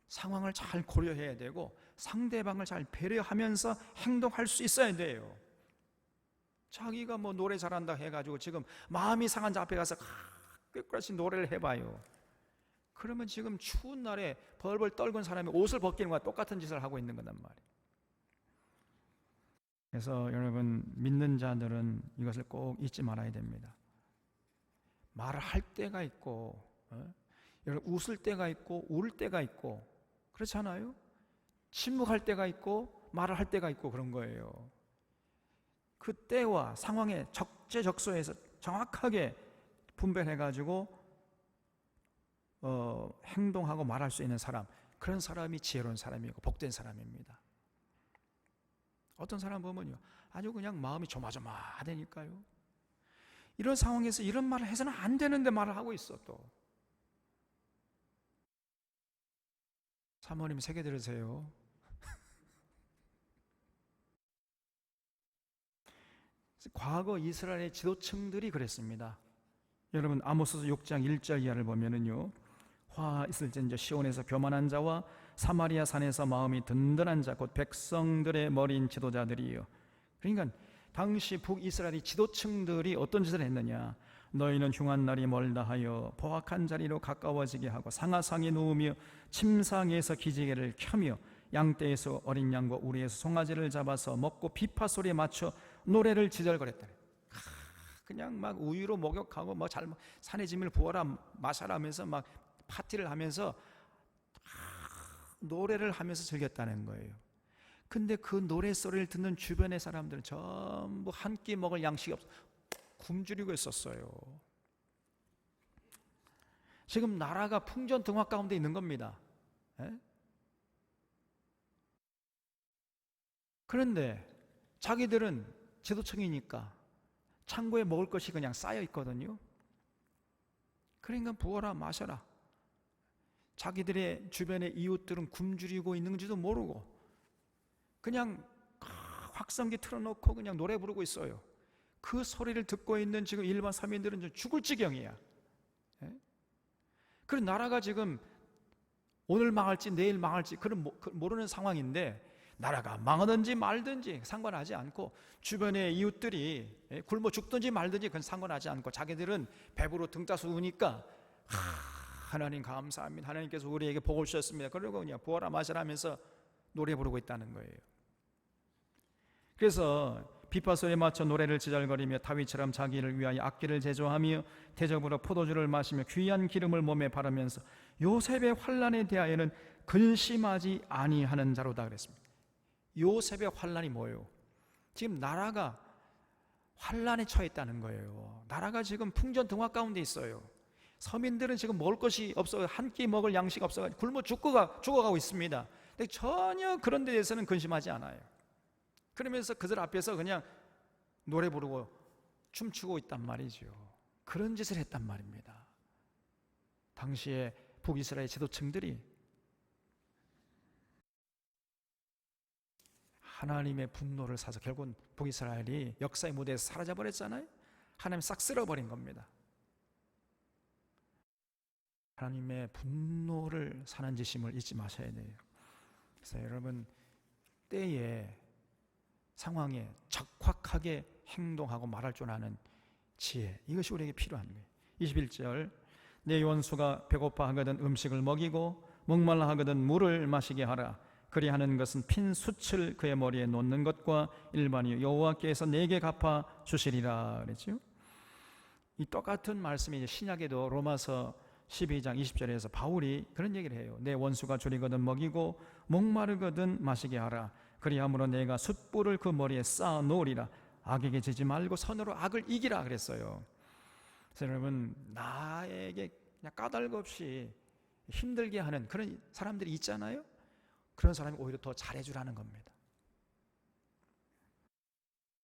상황을 잘 고려해야 되고 상대방을 잘 배려하면서 행동할 수 있어야 돼요. 자기가 노래 잘한다 해가지고 지금 마음이 상한 자 앞에 가서 끝까지 노래를 해봐요. 그러면 지금 추운 날에 벌벌 떨군 사람이 옷을 벗기는 것과 똑같은 짓을 하고 있는 거란 말이에요. 그래서 여러분 믿는 자들은 이것을 꼭 잊지 말아야 됩니다. 말을 할 때가 있고 여러분 웃을 때가 있고 울 때가 있고 그렇잖아요. 침묵할 때가 있고 말을 할 때가 있고 그런 거예요. 그 때와 상황에 적재적소에서 정확하게 분별해가지고 행동하고 말할 수 있는 사람, 그런 사람이 지혜로운 사람이고 복된 사람입니다. 어떤 사람 보면요 아주 그냥 마음이 조마조마하다니까요. 이런 상황에서 이런 말을 해서는 안 되는데 말을 하고 있어. 또 사모님 새겨 들으세요. 과거 이스라엘의 지도층들이 그랬습니다. 여러분 아모스서 6장 1절 이하를 보면은요, 화 있을진저 시온에서 교만한 자와 사마리아 산에서 마음이 든든한 자 곧 백성들의 머리인 지도자들이요. 그러니까 당시 북이스라엘의 지도층들이 어떤 짓을 했느냐, 너희는 흉한 날이 멀다 하여 포악한 자리로 가까워지게 하고 상하상에 누우며 침상에서 기지개를 켜며 양떼에서 어린 양과 우리에서 송아지를 잡아서 먹고 비파 소리에 맞춰 노래를 지절거렸다. 그냥 막 우유로 목욕하고 뭐 잘 산의 짐을 부어라 마셔라 하면서 막 파티를 하면서 노래를 하면서 즐겼다는 거예요. 근데 그 노래소리를 듣는 주변의 사람들은 전부 한 끼 먹을 양식이 없어 굶주리고 있었어요. 지금 나라가 풍전등화 가운데 있는 겁니다. 에? 그런데 자기들은 지도층이니까 창고에 먹을 것이 그냥 쌓여 있거든요. 그러니까 부어라 마셔라. 자기들의 주변의 이웃들은 굶주리고 있는지도 모르고 그냥 확성기 틀어놓고 그냥 노래 부르고 있어요. 그 소리를 듣고 있는 지금 일반 서민들은 좀 죽을 지경이야. 그런 나라가 지금 오늘 망할지 내일 망할지 그런 모르는 상황인데, 나라가 망하든지 말든지 상관하지 않고 주변의 이웃들이 굶어 죽든지 말든지 그건 상관하지 않고 자기들은 배부로 등 따서 우니까 하나님 감사합니다, 하나님께서 우리에게 복을 주셨습니다, 그러고 그냥 부어라 마셔라 하면서 노래 부르고 있다는 거예요. 그래서 비파소에 맞춰 노래를 지절거리며 다윗처럼 자기를 위하여 악기를 제조하며 대접으로 포도주를 마시며 귀한 기름을 몸에 바르면서 요셉의 환난에 대하여는 근심하지 아니하는 자로다 그랬습니다. 요셉의 환난이 뭐예요? 지금 나라가 환난에 처했다는 거예요. 나라가 지금 풍전등화 가운데 있어요. 서민들은 지금 먹을 것이 없어, 한 끼 먹을 양식 없어 굶어 죽어가고 있습니다. 근데 전혀 그런 데 대해서는 근심하지 않아요. 그러면서 그들 앞에서 그냥 노래 부르고 춤추고 있단 말이죠. 그런 짓을 했단 말입니다. 당시에 북이스라엘 지도층들이 하나님의 분노를 사서 결국은 북이스라엘이 역사의 무대에서 사라져버렸잖아요. 하나님 싹 쓸어버린 겁니다. 하나님의 분노를 사는 짓임을 잊지 마셔야 돼요. 그래서 여러분 때에 상황에 적확하게 행동하고 말할 줄 아는 지혜, 이것이 우리에게 필요한 거예요. 21절, 내 원수가 배고파 하거든 음식을 먹이고 목말라 하거든 물을 마시게 하라. 그리하는 것은 핀 숯을 그의 머리에 놓는 것과 일반이요 여호와께서 내게 갚아 주시리라 그랬죠. 이 똑같은 말씀이 이제 신약에도 로마서 12장 20절에서 바울이 그런 얘기를 해요. 내 원수가 줄이거든 먹이고 목마르거든 마시게 하라. 그리함으로 내가 숯불을 그 머리에 쌓아 놓으리라. 악에게 지지 말고 선으로 악을 이기라 그랬어요. 그래서 여러분 나에게 그냥 까닭 없이 힘들게 하는 그런 사람들이 있잖아요. 그런 사람이 오히려 더 잘해주라는 겁니다.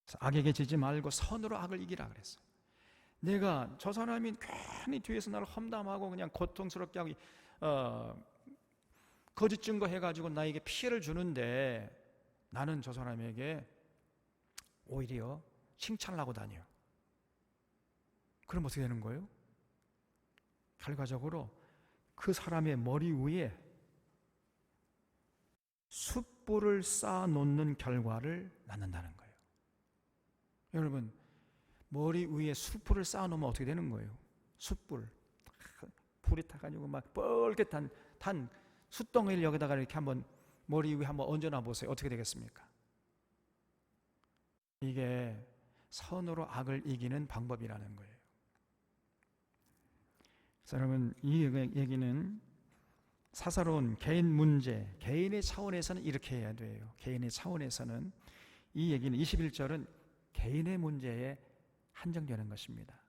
그래서 악에게 지지 말고 선으로 악을 이기라 그랬어요. 내가 저 사람이 괜히 뒤에서 나를 험담하고 그냥 고통스럽게 하고 거짓 증거해가지고 나에게 피해를 주는데 나는 저 사람에게 오히려 칭찬을 하고 다녀요. 그럼 어떻게 되는 거예요? 결과적으로 그 사람의 머리 위에 숯불을 쌓아놓는 결과를 낳는다는 거예요. 여러분 머리 위에 숯불을 쌓아놓으면 어떻게 되는 거예요? 숯불 불이 타가지고 막 뻘게 탄 숯덩이를 여기다가 이렇게 한번 머리 위에 한번 얹어놔 보세요. 어떻게 되겠습니까? 이게 선으로 악을 이기는 방법이라는 거예요. 그래서 여러분 이 얘기는 사사로운 개인 문제, 개인의 차원에서는 이렇게 해야 돼요. 개인의 차원에서는 이 얘기는 21절은 개인의 문제에 한정되는 것입니다.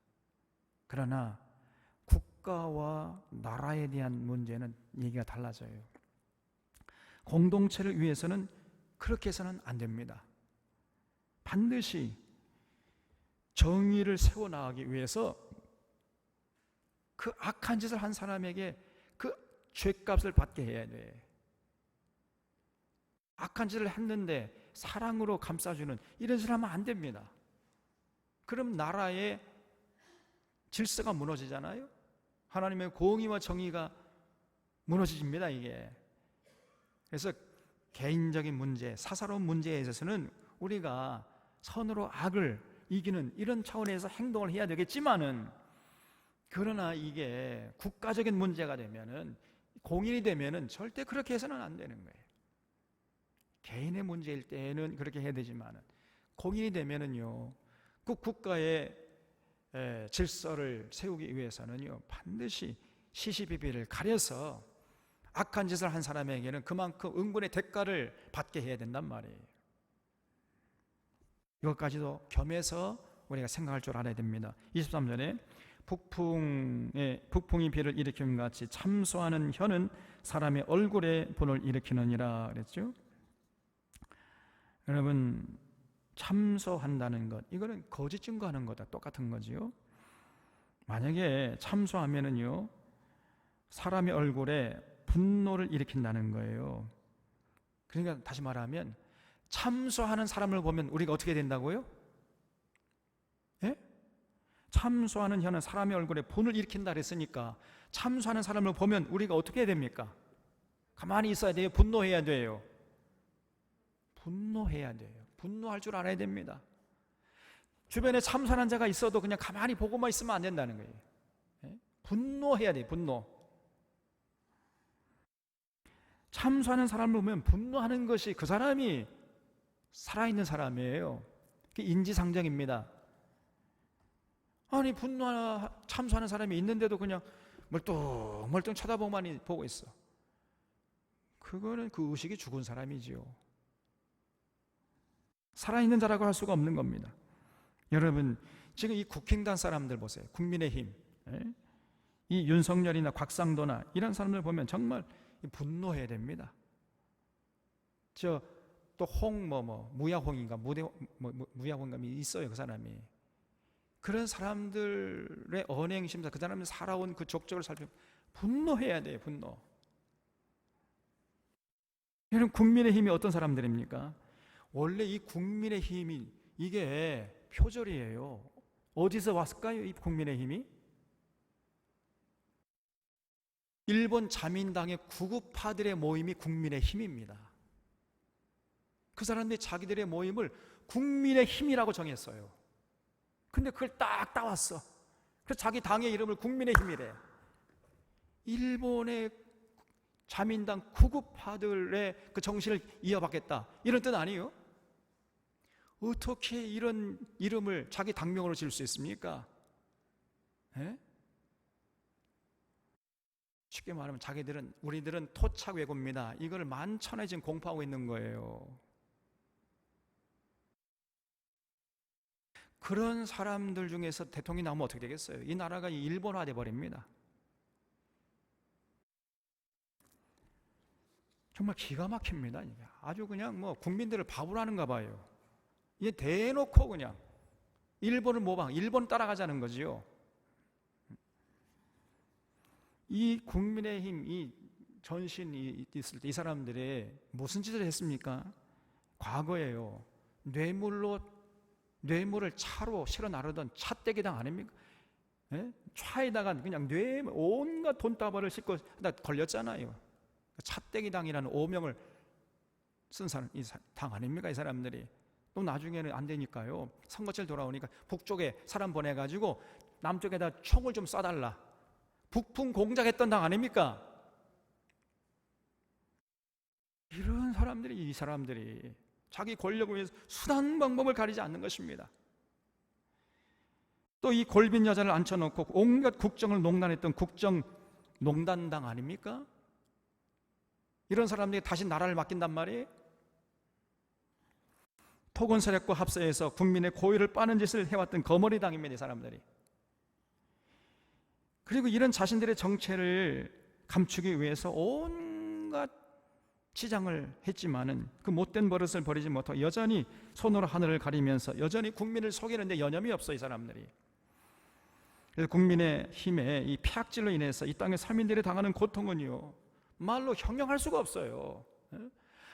그러나 국가와 나라에 대한 문제는 얘기가 달라져요. 공동체를 위해서는 그렇게 해서는 안 됩니다. 반드시 정의를 세워나가기 위해서 그 악한 짓을 한 사람에게 그 죄값을 받게 해야 돼. 악한 짓을 했는데 사랑으로 감싸주는 이런 짓을 하면 안 됩니다. 그럼 나라의 질서가 무너지잖아요. 하나님의 공의와 정의가 무너집니다, 이게. 그래서 개인적인 문제, 사사로운 문제에 있어서는 우리가 선으로 악을 이기는 이런 차원에서 행동을 해야 되겠지만은, 그러나 이게 국가적인 문제가 되면은, 공인이 되면은 절대 그렇게 해서는 안 되는 거예요. 개인의 문제일 때는 그렇게 해야 되지만은, 공인이 되면은요, 그 국가의 질서를 세우기 위해서는요, 반드시 시시비비를 가려서 악한 짓을 한 사람에게는 그만큼 응분의 대가를 받게 해야 된단 말이에요. 이것까지도 겸해서 우리가 생각할 줄 알아야 됩니다. 23절에 북풍이 비를 일으킴 같이 참소하는 혀는 사람의 얼굴에 분을 일으키느니라 그랬죠. 여러분, 참소한다는 것, 이거는 거짓 증거하는 거다 똑같은 거지요. 만약에 참소하면은요, 사람의 얼굴에 분노를 일으킨다는 거예요. 그러니까 다시 말하면 참소하는 사람을 보면 우리가 어떻게 된다고요? 예? 참소하는 혀는 사람의 얼굴에 분을 일으킨다 그랬으니까 참소하는 사람을 보면 우리가 어떻게 해야 됩니까? 가만히 있어야 돼요? 분노해야 돼요? 분노해야 돼요. 분노할 줄 알아야 됩니다. 주변에 참선한 자가 있어도 그냥 가만히 보고만 있으면 안 된다는 거예요. 예? 분노해야 돼요. 분노. 참소하는 사람을 보면 분노하는 것이 그 사람이 살아있는 사람이에요. 그게 인지상정입니다. 아니, 참소하는 사람이 있는데도 그냥 멀뚱멀뚱 쳐다보고만 보고 있어. 그거는 그 의식이 죽은 사람이지요. 살아있는 자라고 할 수가 없는 겁니다. 여러분, 지금 이 국힘당 사람들 보세요. 국민의힘, 이 윤석열이나 곽상도나 이런 사람들 보면 정말 분노해야 됩니다. 또 무야홍인가 무야홍감이 있어요, 그 사람이. 그런 사람들의 언행심사, 그 사람이 살아온 그 족적을 살펴보면 분노해야 돼요, 분노. 여러분, 국민의힘이 어떤 사람들입니까? 원래 이 국민의힘이 이게 표절이에요. 어디서 왔을까요, 이 국민의힘이? 일본 자민당의 구구파들의 모임이 국민의힘입니다. 그 사람들이 자기들의 모임을 국민의힘이라고 정했어요. 근데 그걸 딱 따왔어. 그래서 자기 당의 이름을 국민의힘이래. 일본의 자민당 구구파들의 그 정신을 이어받겠다, 이런 뜻 아니에요? 어떻게 이런 이름을 자기 당명으로 지을 수 있습니까? 에? 쉽게 말하면 우리들은 토착 왜구입니다. 이걸 만천에 지금 공포하고 있는 거예요. 그런 사람들 중에서 대통령이 나오면 어떻게 되겠어요? 이 나라가 일본화돼 버립니다. 정말 기가 막힙니다. 이게 아주 그냥 국민들을 바보로 하는가 봐요. 이게 대놓고 그냥 일본을 모방, 일본 따라가자는 거지요. 이 국민의힘 이 전신이 있을 때 이 사람들이 무슨 짓을 했습니까? 과거에요, 뇌물을 차로 실어 나르던 차떼기당 아닙니까? 예? 차에다가 그냥 온갖 돈다발을 싣고 걸렸잖아요. 차떼기당이라는 오명을 쓴 사람, 이 당 아닙니까? 이 사람들이. 또 나중에는 안 되니까요, 선거철 돌아오니까 북쪽에 사람 보내가지고 남쪽에다 총을 좀 쏴달라, 북풍 공작했던 당 아닙니까? 이런 사람들이, 이 사람들이 자기 권력을 위해서 수단 방법을 가리지 않는 것입니다. 또 이 골빈 여자를 앉혀놓고 온갖 국정을 농단했던 국정농단당 아닙니까? 이런 사람들이 다시 나라를 맡긴단 말이에요. 토건 세력과 합세해서 국민의 고유를 빠는 짓을 해왔던 거머리당입니다, 이 사람들이. 그리고 이런 자신들의 정체를 감추기 위해서 온갖 치장을 했지만은 그 못된 버릇을 버리지 못하고 여전히 손으로 하늘을 가리면서 여전히 국민을 속이는데 여념이 없어, 이 사람들이. 그래서 국민의 힘에 이 폐악질로 인해서 이 땅의 서민들이 당하는 고통은요, 말로 형용할 수가 없어요.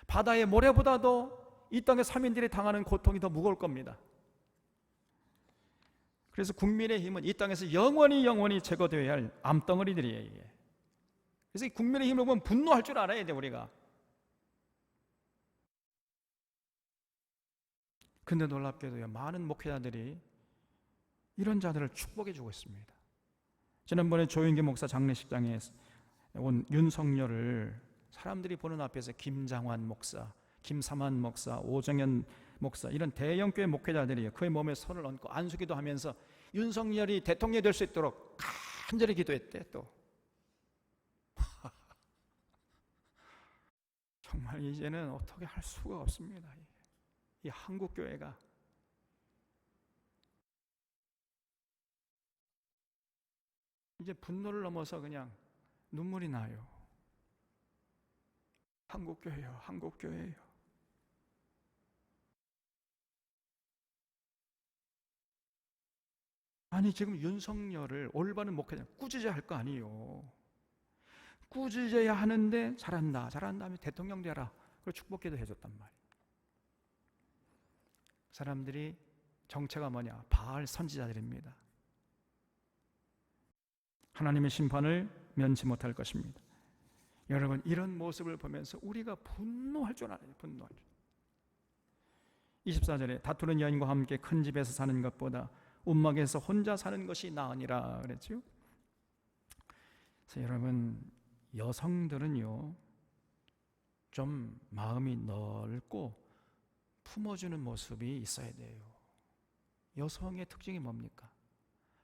바다의 모래보다도 이 땅의 서민들이 당하는 고통이 더 무거울 겁니다. 그래서 국민의힘은 이 땅에서 영원히 제거되어야 할 암덩어리들이에요. 이게. 그래서 이 국민의힘을 보면 분노할 줄 알아야 돼 우리가. 근데 놀랍게도요, 많은 목회자들이 이런 자들을 축복해 주고 있습니다. 지난번에 조윤기 목사 장례식장에 온 윤석열을 사람들이 보는 앞에서 김장환 목사, 김삼환 목사, 오정현 목사, 이런 대형교회 목회자들이 그의 몸에 손을 얹고 안수기도 하면서 윤석열이 대통령이 될 수 있도록 간절히 기도했대. 또 정말 이제는 어떻게 할 수가 없습니다. 이 한국교회가 이제 분노를 넘어서 그냥 눈물이 나요. 한국교회요, 한국교회요. 아니 지금 윤석열을 올바른 목회자 꾸짖어야 할 거 아니에요. 꾸짖어야 하는데 잘한다 하면 대통령 되라. 그리고 축복기도 해줬단 말이에요. 사람들이 정체가 뭐냐? 바알 선지자들입니다. 하나님의 심판을 면치 못할 것입니다. 여러분, 이런 모습을 보면서 우리가 분노할 줄 알아요. 분노할 줄. 24절에 다투는 여인과 함께 큰 집에서 사는 것보다 움막에서 혼자 사는 것이 나으니라 그랬죠. 그래서 여러분, 여성들은요 좀 마음이 넓고 품어주는 모습이 있어야 돼요. 여성의 특징이 뭡니까?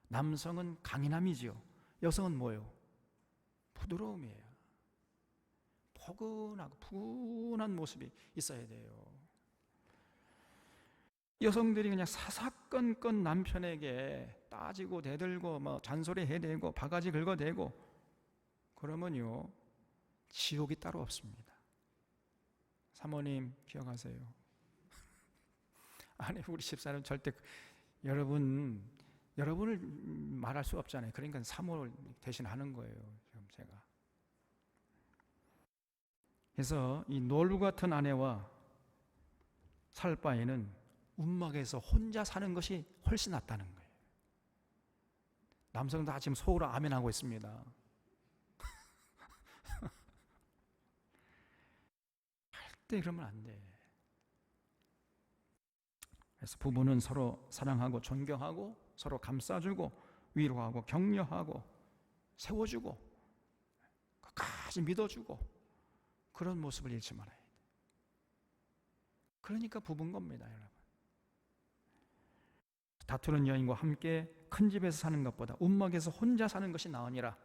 남성은 강인함이지요. 여성은 뭐예요? 부드러움이에요. 포근하고 푸근한 모습이 있어야 돼요. 여성들이 그냥 사사건건 남편에게 따지고 대들고 뭐 잔소리 해대고 바가지 긁어대고 그러면요 지옥이 따로 없습니다. 사모님 기억하세요? 아니 우리 집사람 절대 여러분을 말할 수 없잖아요. 그러니까 사모를 대신 하는 거예요. 지금 제가. 그래서 이 놀부 같은 아내와 살 바에는 움막에서 혼자 사는 것이 훨씬 낫다는 거예요. 남성도 다 지금 속으로 아멘하고 있습니다. 절대 그러면 안 돼. 그래서 부부는 서로 사랑하고 존경하고 서로 감싸주고 위로하고 격려하고 세워주고 끝까지 믿어주고 그런 모습을 잃지 말아야 돼. 그러니까 부부인 겁니다, 여러분. 다투는 여인과 함께 큰 집에서 사는 것보다 움막에서 혼자 사는 것이 나으니라.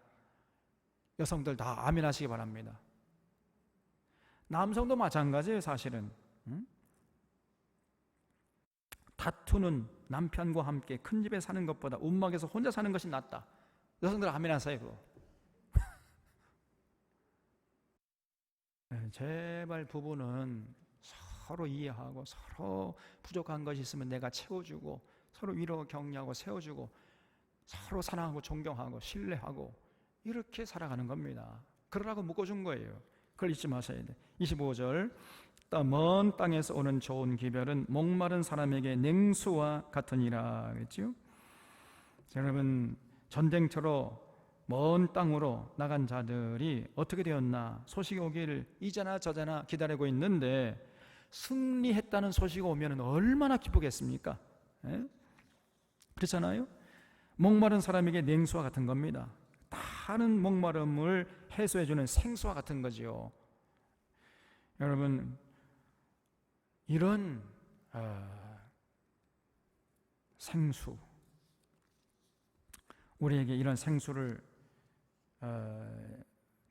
여성들 다 아멘 하시기 바랍니다. 남성도 마찬가지예요, 사실은. 다투는 남편과 함께 큰 집에 사는 것보다 움막에서 혼자 사는 것이 낫다. 여성들 아멘 하세요, 그거. 제발 부부는 서로 이해하고 서로 부족한 것이 있으면 내가 채워주고 서로 위로 격려하고 세워주고 서로 사랑하고 존경하고 신뢰하고 이렇게 살아가는 겁니다. 그러라고 묶어준 거예요. 그걸 잊지 마셔야 돼. 25절 먼 땅에서 오는 좋은 기별은 목마른 사람에게 냉수와 같으니라 그랬죠. 여러분, 전쟁터로 먼 땅으로 나간 자들이 어떻게 되었나? 소식이 오기를 이자나 저자나 기다리고 있는데 승리했다는 소식이 오면 얼마나 기쁘겠습니까? 예? 그렇잖아요? 목마른 사람에게 냉수와 같은 겁니다. 다른 목마름을 해소해주는 생수와 같은 거지요. 여러분, 이런 생수, 우리에게 이런 생수를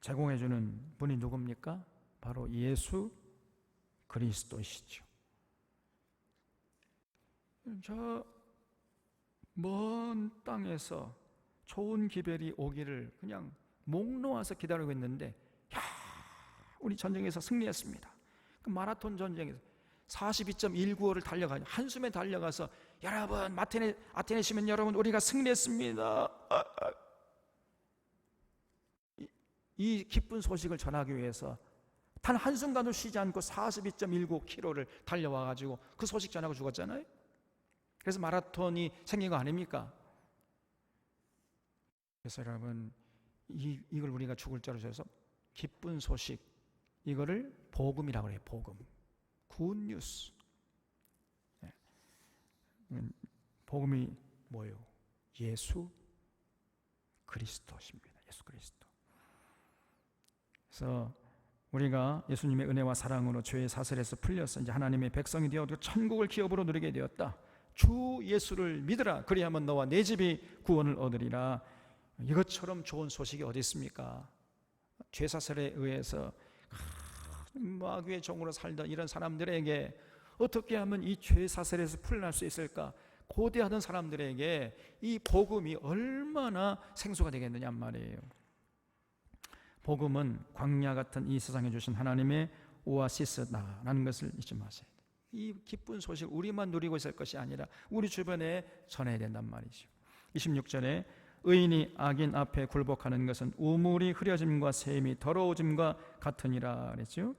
제공해주는 분이 누굽니까? 바로 예수 그리스도시죠. 저 먼 땅에서 좋은 기별이 오기를 그냥 목 놓아서 기다리고 있는데, 야, 우리 전쟁에서 승리했습니다. 그 마라톤 전쟁에서 42.195를 달려가요. 한숨에 달려가서 여러분 아테네 시민 여러분 우리가 승리했습니다. 이 기쁜 소식을 전하기 위해서 단 한순간도 쉬지 않고 42.195km를 달려와가지고 그 소식 전하고 죽었잖아요. 그래서 마라톤이 생긴 거 아닙니까? 그래서 여러분 이걸 우리가 죽을 자로 해서 기쁜 소식, 이거를 복음이라고 해요. 복음, 굿뉴스. 복음이 뭐예요? 예수 그리스도십니다. 예수 그리스도. 그래서 우리가 예수님의 은혜와 사랑으로 죄의 사슬에서 풀려서 이제 하나님의 백성이 되어 천국을 기업으로 누리게 되었다. 주 예수를 믿으라. 그리하면 너와 내 집이 구원을 얻으리라. 이것처럼 좋은 소식이 어디 있습니까? 죄 사슬에 의해서 마귀의 종으로 살던 이런 사람들에게 어떻게 하면 이 죄 사슬에서 풀려날 수 있을까? 고대하던 사람들에게 이 복음이 얼마나 생수가 되겠느냐 말이에요. 복음은 광야 같은 이 세상에 주신 하나님의 오아시스다라는 것을 잊지 마세요. 이 기쁜 소식 우리만 누리고 있을 것이 아니라 우리 주변에 전해야 된단 말이죠. 26절에 의인이 악인 앞에 굴복하는 것은 우물이 흐려짐과 샘이 더러워짐과 같으니라 그랬죠.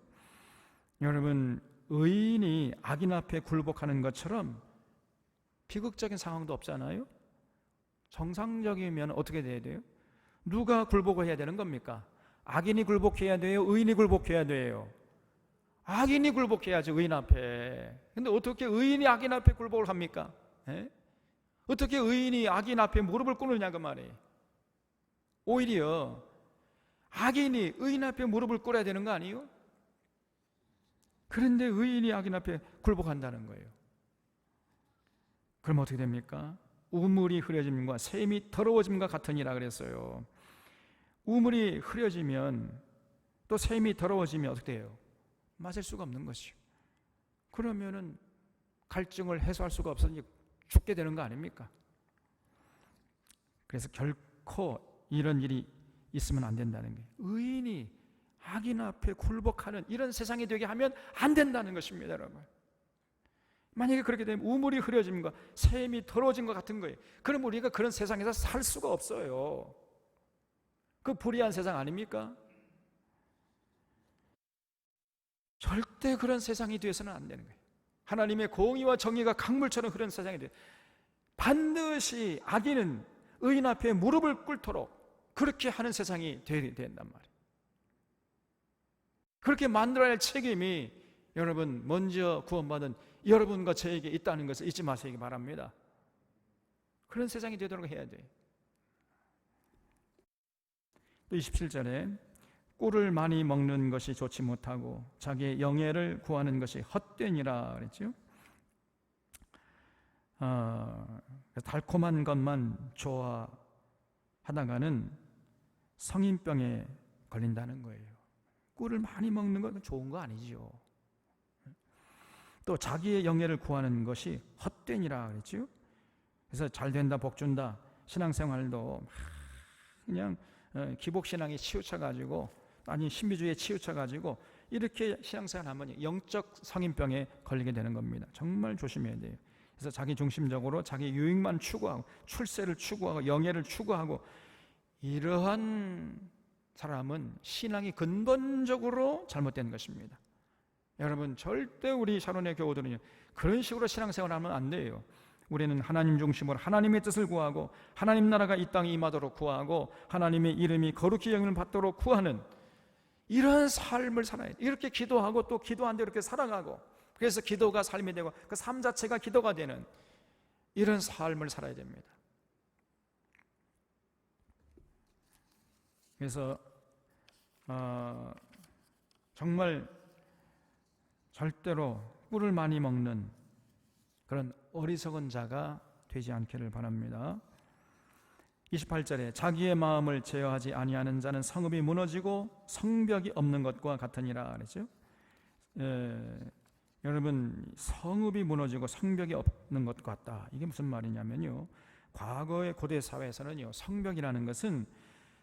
여러분, 의인이 악인 앞에 굴복하는 것처럼 비극적인 상황도 없잖아요. 정상적이면 어떻게 돼야 돼요? 누가 굴복을 해야 되는 겁니까? 악인이 굴복해야 돼요? 의인이 굴복해야 돼요? 악인이 굴복해야죠, 의인 앞에. 근데 어떻게 의인이 악인 앞에 굴복을 합니까? 어떻게 의인이 악인 앞에 무릎을 꿇느냐 그 말이에요. 오히려 악인이 의인 앞에 무릎을 꿇어야 되는 거 아니에요? 그런데 의인이 악인 앞에 굴복한다는 거예요. 그럼 어떻게 됩니까? 우물이 흐려짐과 샘이 더러워짐과 같으니라 그랬어요. 우물이 흐려지면 또 샘이 더러워지면 어떻게 돼요? 맞을 수가 없는 것이요. 그러면은 갈증을 해소할 수가 없으니 죽게 되는 거 아닙니까? 그래서 결코 이런 일이 있으면 안 된다는 거예요. 의인이 악인 앞에 굴복하는 이런 세상이 되게 하면 안 된다는 것입니다, 여러분. 만약에 그렇게 되면 우물이 흐려짐과 샘이 더러워진 것 같은 거예요. 그럼 우리가 그런 세상에서 살 수가 없어요. 그 불의한 세상 아닙니까? 절대 그런 세상이 되어서는 안 되는 거예요. 하나님의 공의와 정의가 강물처럼 흐르는 세상이 돼요. 반드시 악인은 의인 앞에 무릎을 꿇도록 그렇게 하는 세상이 되어야 된단 말이에요. 그렇게 만들어야 할 책임이 여러분 먼저 구원받은 여러분과 저에게 있다는 것을 잊지 마시기 바랍니다. 그런 세상이 되도록 해야 돼요. 또 27절에 꿀을 많이 먹는 것이 좋지 못하고 자기의 영예를 구하는 것이 헛되니라 그랬죠. 달콤한 것만 좋아하다가는 성인병에 걸린다는 거예요. 꿀을 많이 먹는 건 좋은 거 아니죠. 또 자기의 영예를 구하는 것이 헛되니라 그랬죠. 그래서 잘 된다, 복 준다, 신앙생활도 그냥 기복신앙에 치우쳐가지고 아니 신비주의에 치우쳐가지고 이렇게 신앙생활하면 영적 성인병에 걸리게 되는 겁니다. 정말 조심해야 돼요. 그래서 자기 중심적으로 자기 유익만 추구하고 출세를 추구하고 영예를 추구하고 이러한 사람은 신앙이 근본적으로 잘못된 것입니다. 여러분 절대 우리 샤론의 교우들은 그런 식으로 신앙생활하면 안 돼요. 우리는 하나님 중심으로 하나님의 뜻을 구하고 하나님 나라가 이 땅에 임하도록 구하고 하나님의 이름이 거룩히 여김을 받도록 구하는 이런 삶을 살아야 돼요. 이렇게 기도하고 또 기도한 대로 이렇게 살아가고 그래서 기도가 삶이 되고 그 삶 자체가 기도가 되는 이런 삶을 살아야 됩니다. 그래서 정말 절대로 꿀을 많이 먹는 그런 어리석은 자가 되지 않기를 바랍니다. 28절에 자기의 마음을 제어하지 아니하는 자는 성읍이 무너지고 성벽이 없는 것과 같으니라 그랬죠. 여러분 성읍이 무너지고 성벽이 없는 것 같다. 이게 무슨 말이냐면요. 과거의 고대 사회에서는요. 성벽이라는 것은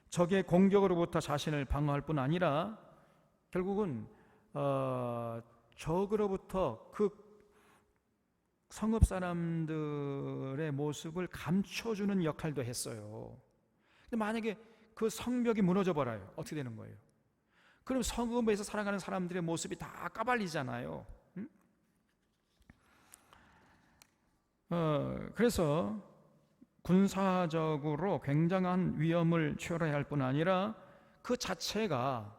적의 공격으로부터 자신을 방어할 뿐 아니라 결국은 적으로부터 그 성읍 사람들의 모습을 감춰주는 역할도 했어요. 근데 만약에 그 성벽이 무너져 버려요. 어떻게 되는 거예요? 그럼 성읍에서 살아가는 사람들의 모습이 다 까발리잖아요. 그래서 군사적으로 굉장한 위험을 치열해야 할 뿐 아니라 그 자체가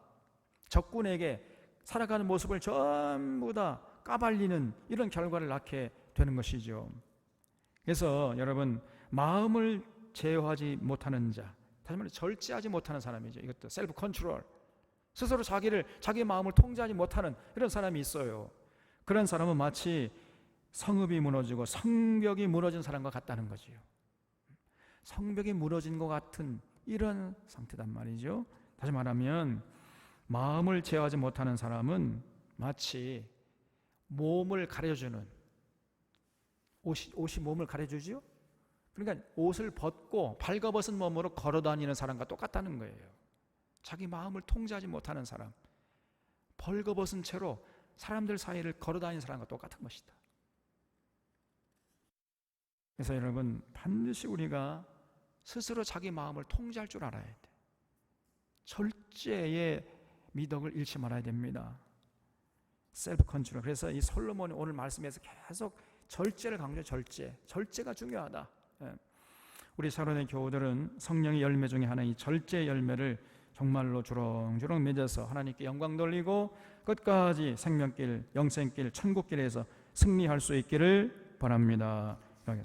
적군에게 살아가는 모습을 전부 다 까발리는 이런 결과를 낳게 되는 것이죠. 그래서 여러분, 마음을 제어하지 못하는 자, 다시 말해 절제하지 못하는 사람이죠. 이것도 셀프 컨트롤, 스스로 자기 마음을 통제하지 못하는 이런 사람이 있어요. 그런 사람은 마치 성읍이 무너지고 성벽이 무너진 사람과 같다는 거지요. 성벽이 무너진 것 같은 이런 상태단 말이죠. 다시 말하면 마음을 제어하지 못하는 사람은 마치 몸을 가려주는, 옷이 몸을 가려주죠. 그러니까 옷을 벗고 발가벗은 몸으로 걸어다니는 사람과 똑같다는 거예요. 자기 마음을 통제하지 못하는 사람, 벌거벗은 채로 사람들 사이를 걸어다니는 사람과 똑같은 것이다. 그래서 여러분, 반드시 우리가 스스로 자기 마음을 통제할 줄 알아야 돼. 절제의 미덕을 잃지 말아야 됩니다. 셀프 컨트롤. 그래서 이 솔로몬이 오늘 말씀에서 계속 절제를 강조해. 절제가 중요하다. 우리 사론의 교우들은 성령의 열매 중에 하나인 이 절제의 열매를 정말로 주렁주렁 맺어서 하나님께 영광 돌리고 끝까지 생명길, 영생길, 천국길에서 승리할 수 있기를 바랍니다. 기도하겠습니다.